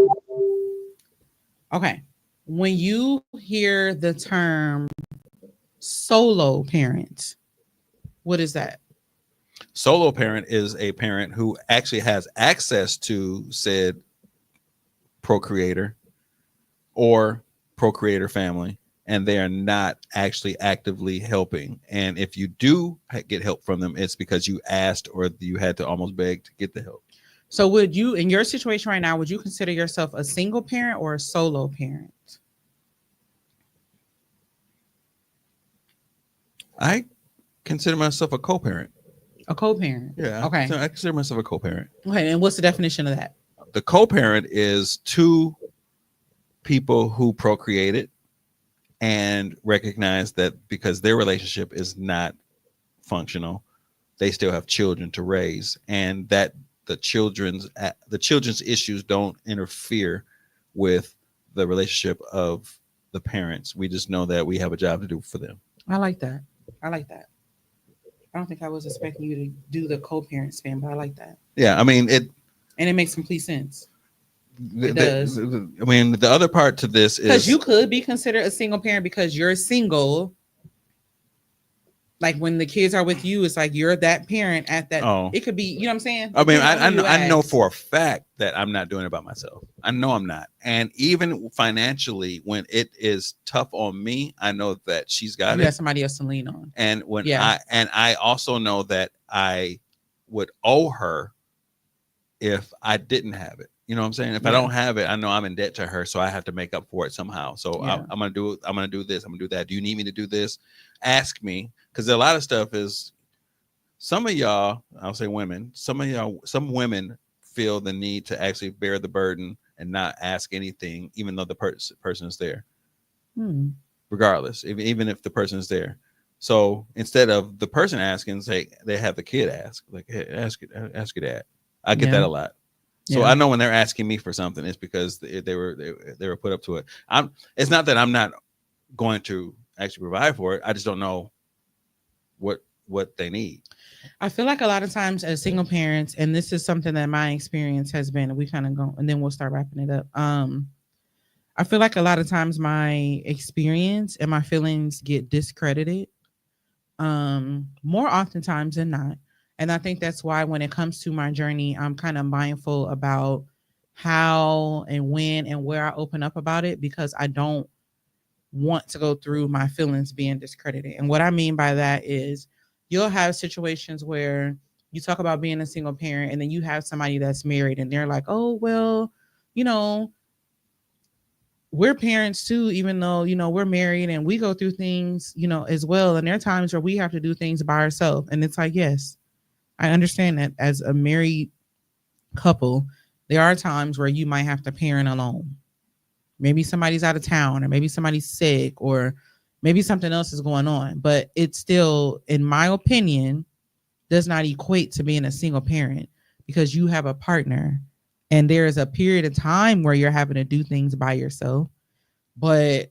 A: Okay. When you hear the term solo parent, what is that?
B: Solo parent is a parent who actually has access to said procreator or procreator family, and they are not actually actively helping. And if you do get help from them, it's because you asked or you had to almost beg to get the help.
A: So would you, in your situation right now, would you consider yourself a single parent or a solo parent?
B: I consider myself a co-parent.
A: A co-parent.
B: Yeah.
A: Okay.
B: I consider myself a co-parent.
A: Okay. And what's the definition of that?
B: The co-parent is two people who procreated and recognize that because their relationship is not functional, they still have children to raise, and that the children's issues don't interfere with the relationship of the parents. We just know that we have a job to do for them.
A: I like that. I don't think I was expecting you to do the co-parent spin, but I like that.
B: Yeah, I mean it,
A: and it makes complete sense. It does.
B: I mean, the other part to this
A: Because
B: is
A: you could be considered a single parent because you're single. Like when the kids are with you, it's like you're that parent at that.
B: Oh.
A: It could be, you know what I'm saying?
B: I mean,
A: Depending on who you
B: I know
A: ask.
B: for a fact that I'm not doing it by myself. I know I'm not. And even financially, when it is tough on me, I know that she's got
A: you
B: it.
A: have somebody else to lean on.
B: And when
A: Yeah.
B: I also know that I would owe her if I didn't have it. You know what I'm saying? If I
A: Yeah.
B: don't have it, I know I'm in debt to her, so I have to make up for it somehow. So
A: Yeah.
B: I'm gonna do this. I'm gonna do that. Do you need me to do this? Ask me, because a lot of stuff is. Some of y'all, I'll say women. Some women feel the need to actually bear the burden and not ask anything, even though the person is there. Regardless, even if the person is there. So instead of the person asking, say they have the kid ask, like, hey, ask your dad. I get that a lot. So
A: Yeah.
B: I know when they're asking me for something, it's because they were put up to it. It's not that I'm not going to actually provide for it. I just don't know what they need.
A: I feel like a lot of times as single parents, and this is something that my experience has been, and we kind of go, and then we'll start wrapping it up. I feel like a lot of times my experience and my feelings get discredited, more oftentimes than not. And I think that's why when it comes to my journey, I'm kind of mindful about how and when and where I open up about it, because I don't want to go through my feelings being discredited. And what I mean by that is you'll have situations where you talk about being a single parent and then you have somebody that's married and they're like, oh, well, you know, we're parents too, even though, you know, we're married and we go through things, you know, as well. And there are times where we have to do things by ourselves. And it's like, yes, I understand that as a married couple, there are times where you might have to parent alone. Maybe somebody's out of town, or maybe somebody's sick, or maybe something else is going on. But it still, in my opinion, does not equate to being a single parent, because you have a partner and there is a period of time where you're having to do things by yourself, but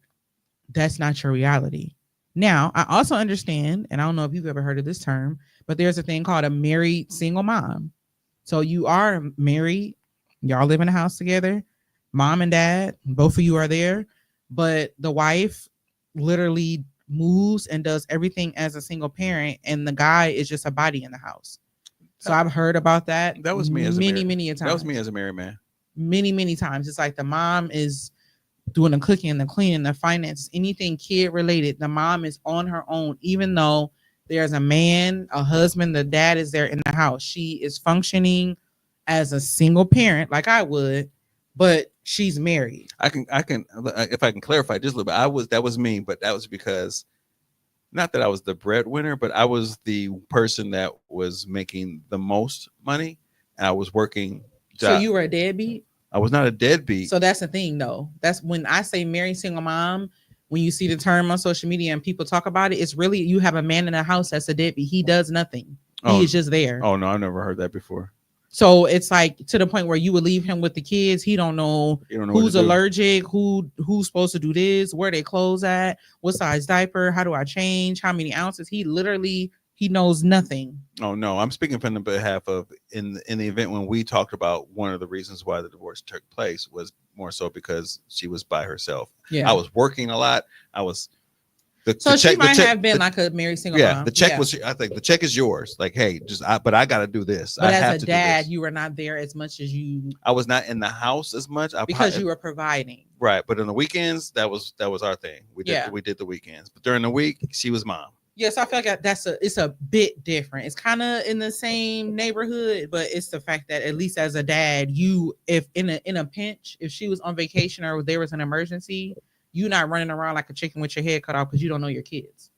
A: that's not your reality. Now, I also understand, and I don't know if you've ever heard of this term, but there's a thing called a married single mom. So you are married, y'all live in a house together, mom and dad, both of you are there, but the wife literally moves and does everything as a single parent, and the guy is just a body in the house. So I've heard about that.
B: That was me as
A: many a times.
B: That was me as a married man.
A: Many times. It's like the mom is doing the cooking, the cleaning, the finance, anything kid related. The mom is on her own, even though there's a man, a husband, the dad is there in the house. She is functioning as a single parent, like I would, but she's married.
B: I can if I can clarify just a little bit. That was me, but that was because not that I was the breadwinner, but I was the person that was making the most money, and I was working.
A: So you were a deadbeat?
B: I was not a deadbeat.
A: So that's the thing, though. That's when I say married single mom. When you see the term on social media and people talk about it, it's really you have a man in the house that's a deadbeat. He does nothing. He is just there.
B: Oh no, I've never heard that before.
A: So it's like to the point where you would leave him with the kids. He don't know who's allergic, who's supposed to do this, where they clothes at, what size diaper, how do I change, how many ounces. He knows nothing.
B: Oh no, I'm speaking from the behalf of in the event when we talked about one of the reasons why the divorce took place was more so because she was by herself.
A: Yeah,
B: I was working a lot. I was.
A: She might have been like a married single mom.
B: Yeah, the check was. I think the check is yours. Like, hey, but I got to do this.
A: But
B: I have
A: as a
B: to
A: dad,
B: do this.
A: you were not there as much as you.
B: I was not in the house as much
A: because you were providing.
B: Right, but on the weekends, that was our thing. We did the weekends, but during the week, she was mom.
A: Yes, I feel like it's a bit different. It's kind of in the same neighborhood, but it's the fact that at least as a dad, if in a pinch, if she was on vacation or there was an emergency, you're not running around like a chicken with your head cut off because you don't know your kids.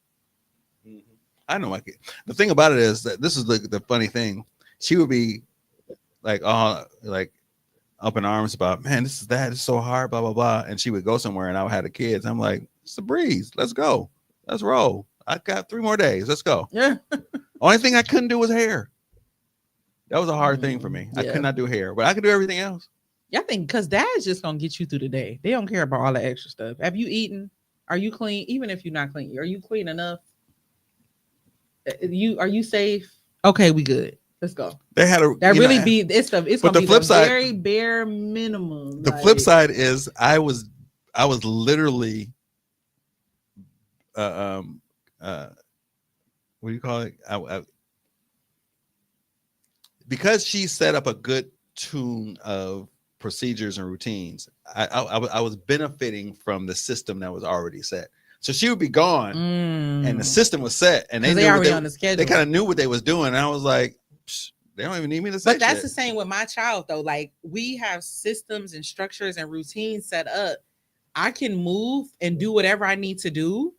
B: I know my kid. The thing about it is that this is the funny thing. She would be like, like up in arms about, man, this is that. It's so hard, blah, blah, blah. And she would go somewhere and I would have the kids. I'm like, it's a breeze. Let's go. Let's roll. I got 3 more days. Let's go.
A: Yeah.
B: Only thing I couldn't do was hair. That was a hard thing for me. Yeah. I could not do hair, but I could do everything else.
A: Yeah, I think because dad's just going to get you through the day. They don't care about all the extra stuff. Have you eaten? Are you clean? Even if you're not clean, are you clean enough? Are you safe? Okay, we good. Let's go.
B: They had a
A: That
B: you
A: really
B: know,
A: be it's
B: but
A: gonna
B: the
A: be
B: flip
A: the
B: side-
A: very bare minimum.
B: the flip side is I was literally what do you call it? Because she set up a good tune of procedures and routines, I was benefiting from the system that was already set. So she would be gone and the system was set, and they
A: they
B: knew
A: already
B: what
A: on the schedule.
B: they kind of knew what they was doing. And I was like, they don't even need me to say
A: But that's
B: shit.
A: the same with my child though. Like we have systems and structures and routines set up. I can move and do whatever I need to do,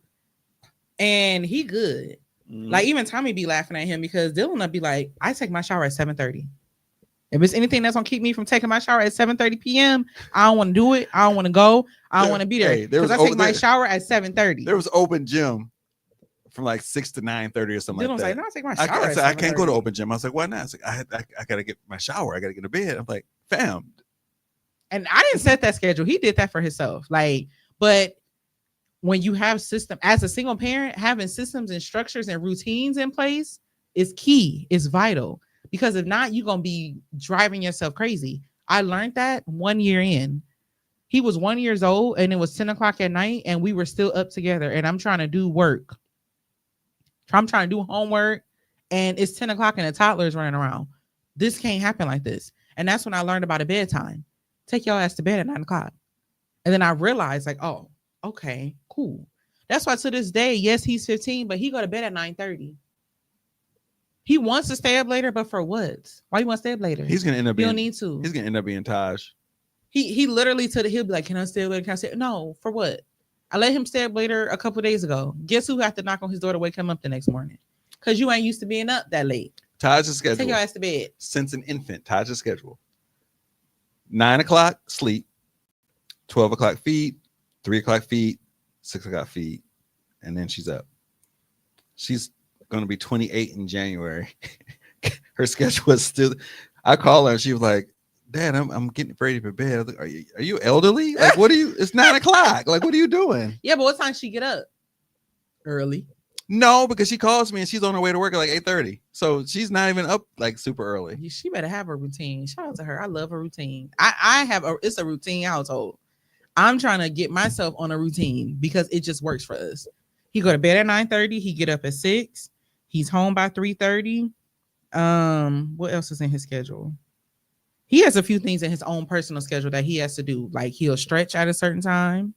A: and he good.
B: Mhm.
A: Like even Tommy be laughing at him because Dylan will be like, I take my shower at 7:30. If it's anything that's gonna keep me from taking my shower at 7:30 p.m., I don't want to do it. I don't want to go. I don't want to be there
B: Hey, there
A: because
B: was
A: I take
B: over
A: my
B: there-
A: shower at 7:30.
B: There was open gym from like 6 to 9:30 or something
A: Dylan was
B: like
A: like,
B: that.
A: no, I take my
B: I,
A: shower.
B: I
A: at
B: said I can't go to
A: 7:30.
B: open gym. I was like, why not? I was like, I gotta get my shower. I gotta get to bed. I'm like, fam.
A: And I didn't set that schedule. He did that for himself. Like, but when you have system as a single parent, having systems and structures and routines in place is key, is vital. Because if not, you're gonna be driving yourself crazy. I learned that 1 year in. He was 1 year old and it was 10 o'clock at night, and we were still up together. And I'm trying to do work. I'm trying to do homework, and it's 10 o'clock and the toddler is running around. This can't happen like this. And that's when I learned about a bedtime. Take your ass to bed at 9 o'clock. And then I realized, like, oh, okay, cool. That's why to this day, yes, he's 15, but he go to bed at 9:30. He wants to stay up later, but for what? Why you want to stay up later?
B: He's gonna end up
A: You
B: being
A: don't need to.
B: he's gonna end up being Taj.
A: He literally he'll be like, can I stay up later? Can I stay? No, for what? I let him stay up later a couple days ago. Guess who had to knock on his door to wake him up the next morning? Because you ain't used to being up that late.
B: Taj's schedule
A: Take your ass to bed.
B: since an infant. Taj's schedule: 9 o'clock sleep, 12 o'clock feed, 3 o'clock feed, 6 o'clock feed, and then she's up. She's going to be 28 in January. Her schedule is still. I call her and she was like, Dad, I'm getting ready for bed. I was like, are you elderly? Like, what are you? It's 9 o'clock. Like, what are you doing?
A: Yeah, but what time she get up? Early.
B: No, because she calls me and she's on her way to work at like 8:30. So she's not even up like super early.
A: She better have a routine. Shout out to her. I love a routine. I have it's a routine household. I'm trying to get myself on a routine because it just works for us. He go to bed at 9:30. He get up at 6. He's home by 3:30. What else is in his schedule? He has a few things in his own personal schedule that he has to do. Like he'll stretch at a certain time.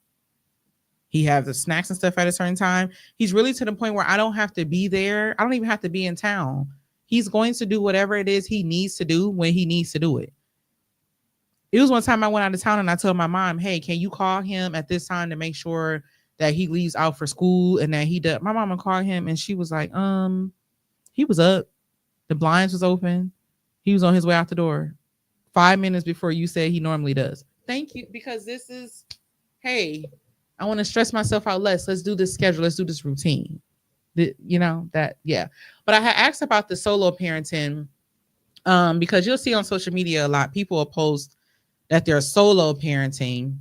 A: He has the snacks and stuff at a certain time. He's really to the point where I don't have to be there. I don't even have to be in town. He's going to do whatever it is he needs to do when he needs to do it. It was one time I went out of town and I told my mom, hey, can you call him at this time to make sure that he leaves out for school and that he does. My mama called him and she was like, he was up. The blinds was open. He was on his way out the door 5 minutes before you said he normally does. Thank you. Because this is, hey, I want to stress myself out less. Let's do this schedule. Let's do this routine. You know, that, yeah. But I had asked about the solo parenting because you'll see on social media a lot, people will post that they're solo parenting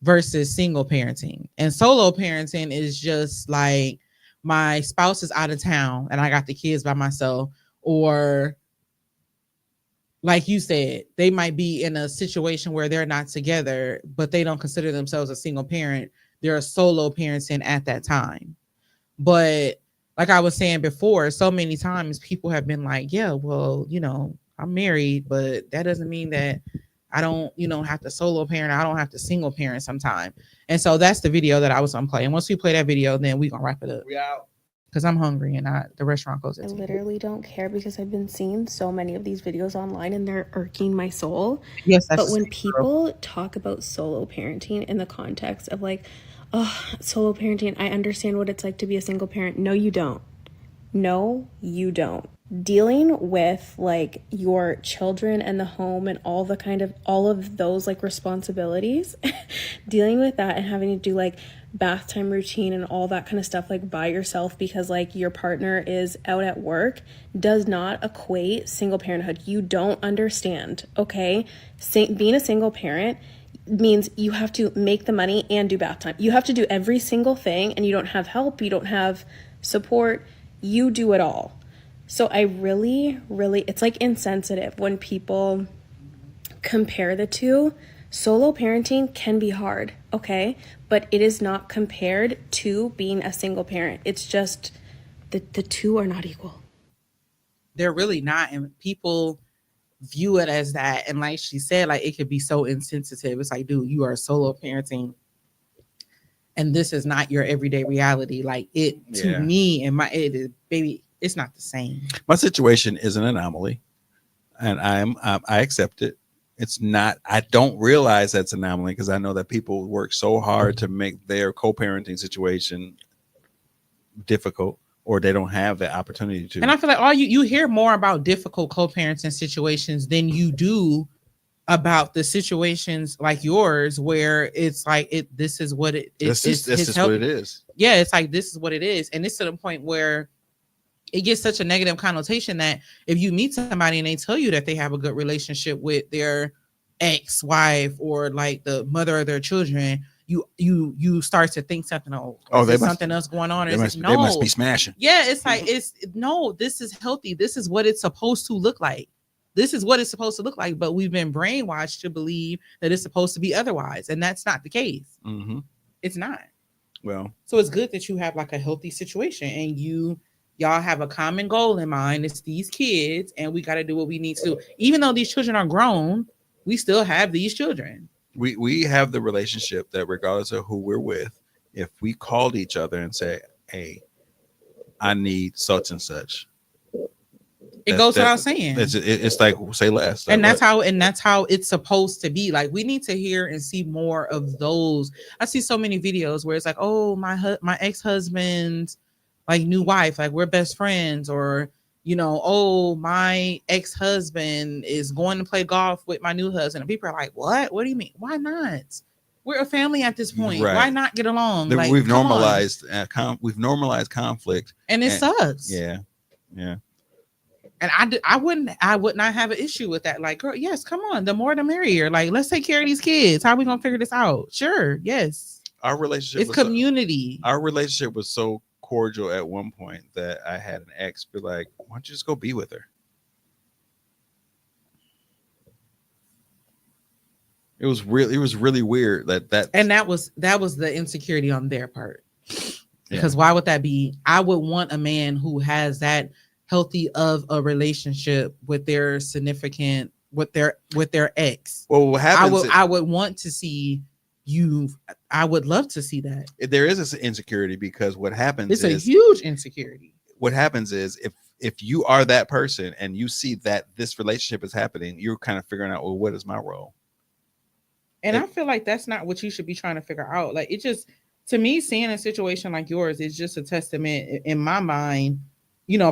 A: versus single parenting. And solo parenting is just like my spouse is out of town and I got the kids by myself, or like you said, they might be in a situation where they're not together, but they don't consider themselves a single parent. They're a solo parenting at that time. But like I was saying before, so many times people have been like, yeah, well, you know, I'm married, but that doesn't mean that I don't, you know, have to solo parent. I don't have to single parent sometime. And so that's the video that I was gonna play. And once we play that video, then we're gonna wrap it up.
B: We out.
A: Because I'm hungry and the restaurant closes
E: I
A: at 10.
E: literally don't care because I've been seeing so many of these videos online and they're irking my soul.
A: Yes, that's
E: But when people talk about solo parenting in the context of like, oh, solo parenting, I understand what it's like to be a single parent. No, you don't. No, you don't. Dealing with like your children and the home and all of those like responsibilities, dealing with that and having to do like bath time routine and all that kind of stuff like by yourself because like your partner is out at work does not equate single parenthood. You don't understand, okay? Being a single parent means you have to make the money and do bath time. You have to do every single thing and you don't have help, you don't have support, you do it all. So I really, it's like insensitive when people compare the two. Solo parenting can be hard, okay? But it is not compared to being a single parent. It's just the two are not equal.
A: They're really not. And people view it as that. And like she said, like it could be so insensitive. It's like, dude, you are solo parenting. And this is not your everyday reality. Like it to me and it is, baby, it's not the same.
B: My situation is an anomaly, and I accept it. It's not. I don't realize that's an anomaly because I know that people work so hard to make their co-parenting situation difficult, or they don't have the opportunity to.
A: And I feel like all you hear more about difficult co-parenting situations than you do about the situations like yours where it's like this is what it is.
B: This is what it is.
A: Yeah, it's like this is what it is, and it's to the point where it gets such a negative connotation that if you meet somebody and they tell you that they have a good relationship with their ex-wife or like the mother of their children, you start to think something. There's something else going on.
B: They must be smashing.
A: Yeah, it's like this is healthy. This is what it's supposed to look like. This is what it's supposed to look like. But we've been brainwashed to believe that it's supposed to be otherwise, and that's not the case.
B: Mm-hmm.
A: It's not.
B: Well,
A: so it's good that you have like a healthy situation and y'all have a common goal in mind. It's these kids, and we got to do what we need to. Even though these children are grown, we still have these children.
B: We have the relationship that regardless of who we're with, if we called each other and say, hey, I need such and such.
A: It goes without saying.
B: It's like say less.
A: And that's how it's supposed to be. Like we need to hear and see more of those. I see so many videos where it's like, oh, my ex-husband's like new wife, like we're best friends, or oh, my ex-husband is going to play golf with my new husband. And people are like, what do you mean? Why not? We're a family at this point. Right. Why not get along?
B: Like, we've normalized conflict,
A: and it sucks.
B: Yeah.
A: And I would not have an issue with that. Like, girl, yes, come on. The more the merrier. Like, let's take care of these kids. How are we gonna figure this out? Sure, yes.
B: Our relationship
A: it's community.
B: Our relationship was so cordial at one point that I had an ex be like, why don't you just go be with her? It was really weird that
A: was the insecurity on their part. Because why would that be? I would want a man who has that healthy of a relationship with their significant, with their ex.
B: Well, what happens?
A: I would want to see you. I would love to see that.
B: There is an insecurity because what happens
A: is a huge insecurity.
B: What happens is if you are that person and you see that this relationship is happening, you're kind of figuring out, well, what is my role?
A: And I feel like that's not what you should be trying to figure out. Like it just, to me, seeing a situation like yours is just a testament in my mind.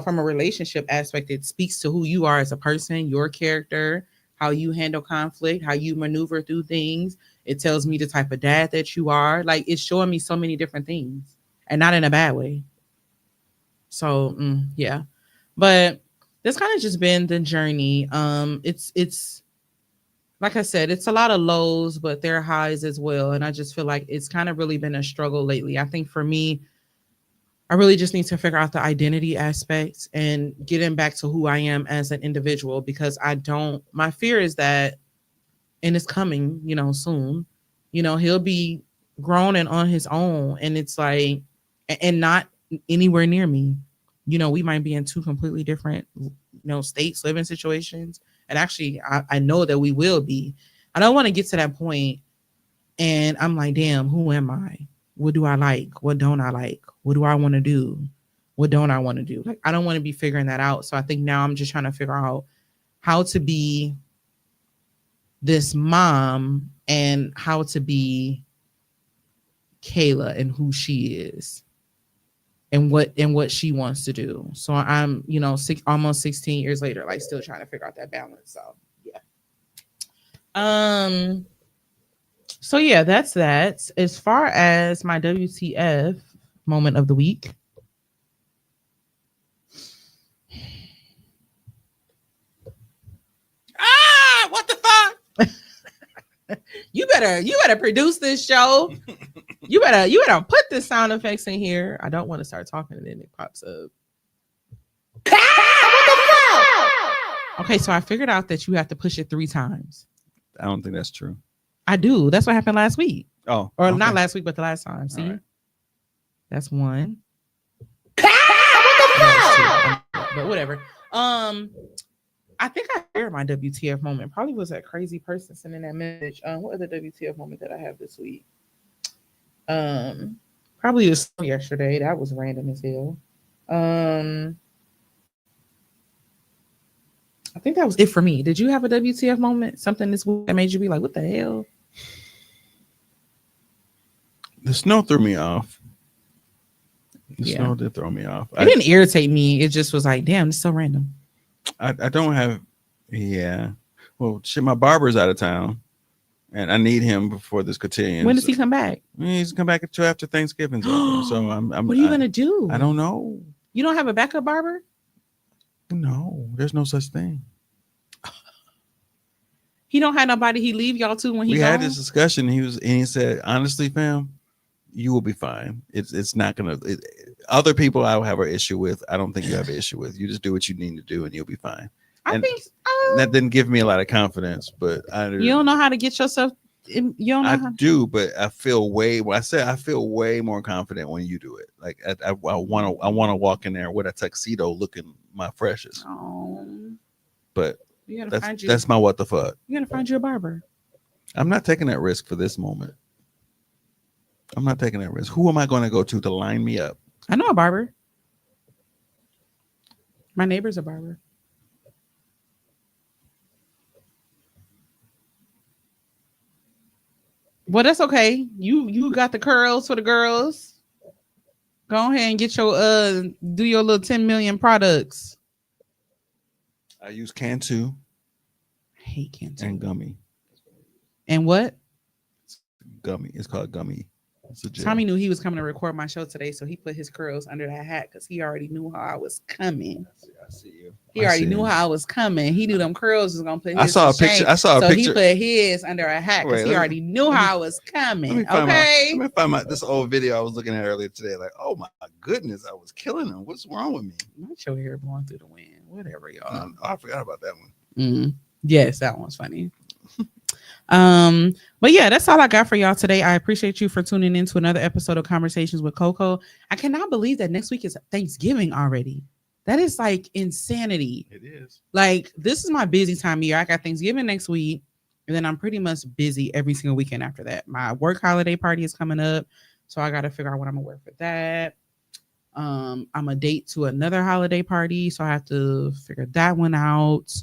A: From a relationship aspect, it speaks to who you are as a person, your character, how you handle conflict, how you maneuver through things. It tells me the type of dad that you are. Like it's showing me so many different things, and not in a bad way. So yeah, but that's kind of just been the journey. It's like I said, it's a lot of lows, but there are highs as well. And I just feel like it's kind of really been a struggle lately. I think for me, I really just need to figure out the identity aspects and getting back to who I am as an individual, because my fear is that, and it's coming, soon, he'll be grown and on his own. And it's like, and not anywhere near me, we might be in two completely different, states, living situations. And actually, I know that we will be. I don't want to get to that point and I'm like, damn, who am I? What do I like? What don't I like? What do I want to do? What don't I want to do? Like, I don't want to be figuring that out. So I think now I'm just trying to figure out how to be this mom and how to be Kayla and who she is and what she wants to do. So I'm, almost 16 years later, like still trying to figure out that balance. So yeah. So yeah, that's that. As far as my WTF moment of the week. What the fuck? You better produce this show. You better put the sound effects in here. I don't want to start talking and then it pops up. Okay, so I figured out that you have to push it 3 times.
B: I don't think that's true.
A: I do. That's what happened last week.
B: Oh,
A: Or
B: okay.
A: not last week, but the last time. See?
B: right.
A: That's 1. That was 2. But whatever. I think I shared my WTF moment. Probably was that crazy person sending that message. What other WTF moment did I have this week? Probably was yesterday. That was random as hell. I think that was it for me. Did you have a WTF moment? Something this week that made you be like, what the hell?
B: The snow threw me off. The
A: Yeah.
B: snow did throw me off.
A: It didn't irritate me. It just was like, damn, it's so random.
B: I don't have. Yeah. Well, shit, my barber's out of town, and I need him before this continues.
A: When does he come back?
B: He's come back until after Thanksgiving's over. So I'm.
A: What are you gonna do?
B: I don't know.
A: You don't have a backup barber?
B: No, there's no such thing.
A: He don't have nobody he leave y'all to when he
B: We
A: gone?
B: had this discussion. And he said, honestly, fam, you will be fine. It's not gonna. Other people I will have an issue with. I don't think you have an issue with. You just do what you need to do, and you'll be fine.
A: I
B: And
A: think
B: that didn't give me a lot of confidence, but
A: you don't know how to get yourself. You don't know
B: I
A: how.
B: do, but I feel way. When I said I feel way more confident when you do it. Like I want to walk in there with a tuxedo, looking my freshest.
A: Oh,
B: But
A: you gotta find you.
B: that's my what the fuck.
A: You gotta find you a barber.
B: I'm not taking that risk for this moment. I'm not taking that risk. Who am I going to go to line me up?
A: I know a barber. My neighbor's a barber. Well, that's okay. You got the curls for the girls. Go ahead and get your do your little 10 million products.
B: I use Cantu
A: I hate Cantu.
B: and Gummy.
A: And what?
B: Gummy. It's called Gummy. It's a gel.
A: Tommy knew he was coming to record my show today, so he put his curls under that hat because he already knew how I was coming.
B: I see you.
A: He already knew how I was coming. He knew them curls was gonna put his
B: I saw a
A: to shame.
B: picture. I saw a
A: So he
B: picture.
A: put his under a hat because
B: Wait,
A: he
B: let me-
A: already knew how I was coming.
B: Let me find
A: Okay.
B: let me find this old video I was looking at earlier today. Like, oh my goodness, I was killing him. What's wrong with me?
A: Not your hair blowing through the wind. Whatever, y'all.
B: I forgot about that one.
A: Yes, that one's funny. But yeah, that's all I got for y'all today. I appreciate you for tuning in to another episode of Conversations with Coco. I cannot believe that next week is Thanksgiving already. That is like insanity.
B: It is.
A: Like, this is my busy time of year. I got Thanksgiving next week, and then I'm pretty much busy every single weekend after that. My work holiday party is coming up, so I got to figure out what I'm gonna wear for that. I'm a date to another holiday party, so I have to figure that one out.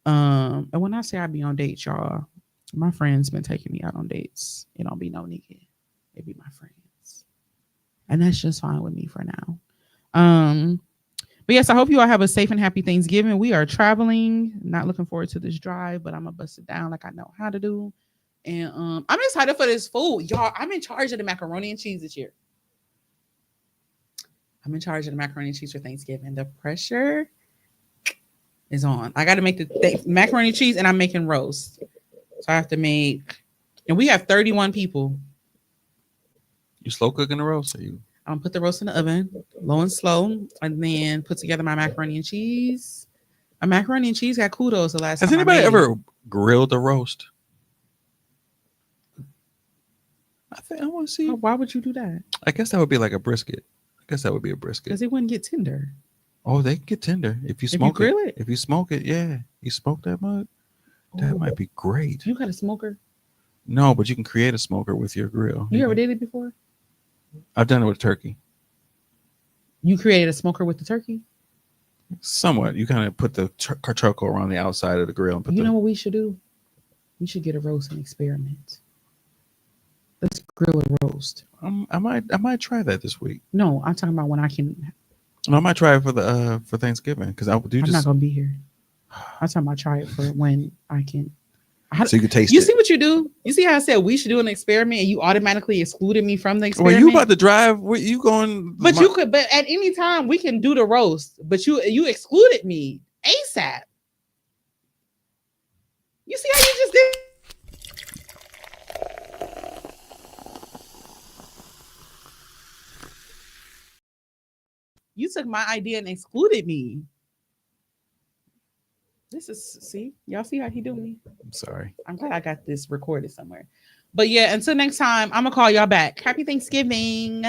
A: And when I say I be on dates, y'all, my friends been taking me out on dates. It don't be no nigga. It be my friends. And that's just fine with me for now. But yes, I hope you all have a safe and happy Thanksgiving. We are traveling. Not looking forward to this drive, but I'm gonna bust it down like I know how to do. And I'm excited for this food. Y'all, I'm in charge of the macaroni and cheese this year. I'm in charge of the macaroni and cheese for Thanksgiving. The pressure is on. I got to make the macaroni and cheese, and I'm making roast. So I have to make, and we have 31 people.
B: You slow cooking the roast? Or you?
A: I'm put the roast in the oven, low and slow, and then put together my macaroni and cheese. My macaroni and cheese got kudos the last
B: Has
A: time.
B: anybody ever grilled a roast? I think I want to see.
A: Why would you do that?
B: I guess that would be like a brisket. I guess that would be a brisket.
A: Because it wouldn't get tender.
B: Oh, they can get tender if you
A: If you
B: smoke
A: grill it?
B: If you smoke it, yeah, you smoke that mug. That
A: Ooh.
B: might be great.
A: You got a smoker?
B: No, but you can create a smoker with your grill.
A: You ever did it before?
B: I've done it with turkey.
A: You created a smoker with the turkey?
B: Somewhat. You kind of put the charcoal around the outside of the grill and put
A: You know what we should do? We should get a roast and experiment. Let's grill a roast.
B: I might try that this week.
A: No, I'm talking about when I can.
B: And I might try it for Thanksgiving because I do
A: I'm
B: just
A: not gonna be here. I'm talking about try it for when I can.
B: so you can taste
A: You
B: it.
A: see what you do? You see how I said we should do an experiment, and you automatically excluded me from the
B: Well,
A: experiment.
B: you about to drive? Where you going?
A: But you could. But at any time we can do the roast. But you excluded me ASAP. You see how you just did? You took my idea and excluded me. This is see, y'all see how he do me.
F: I'm sorry.
A: I'm glad I got this recorded somewhere. But yeah, until next time, I'm gonna call y'all back. Happy Thanksgiving.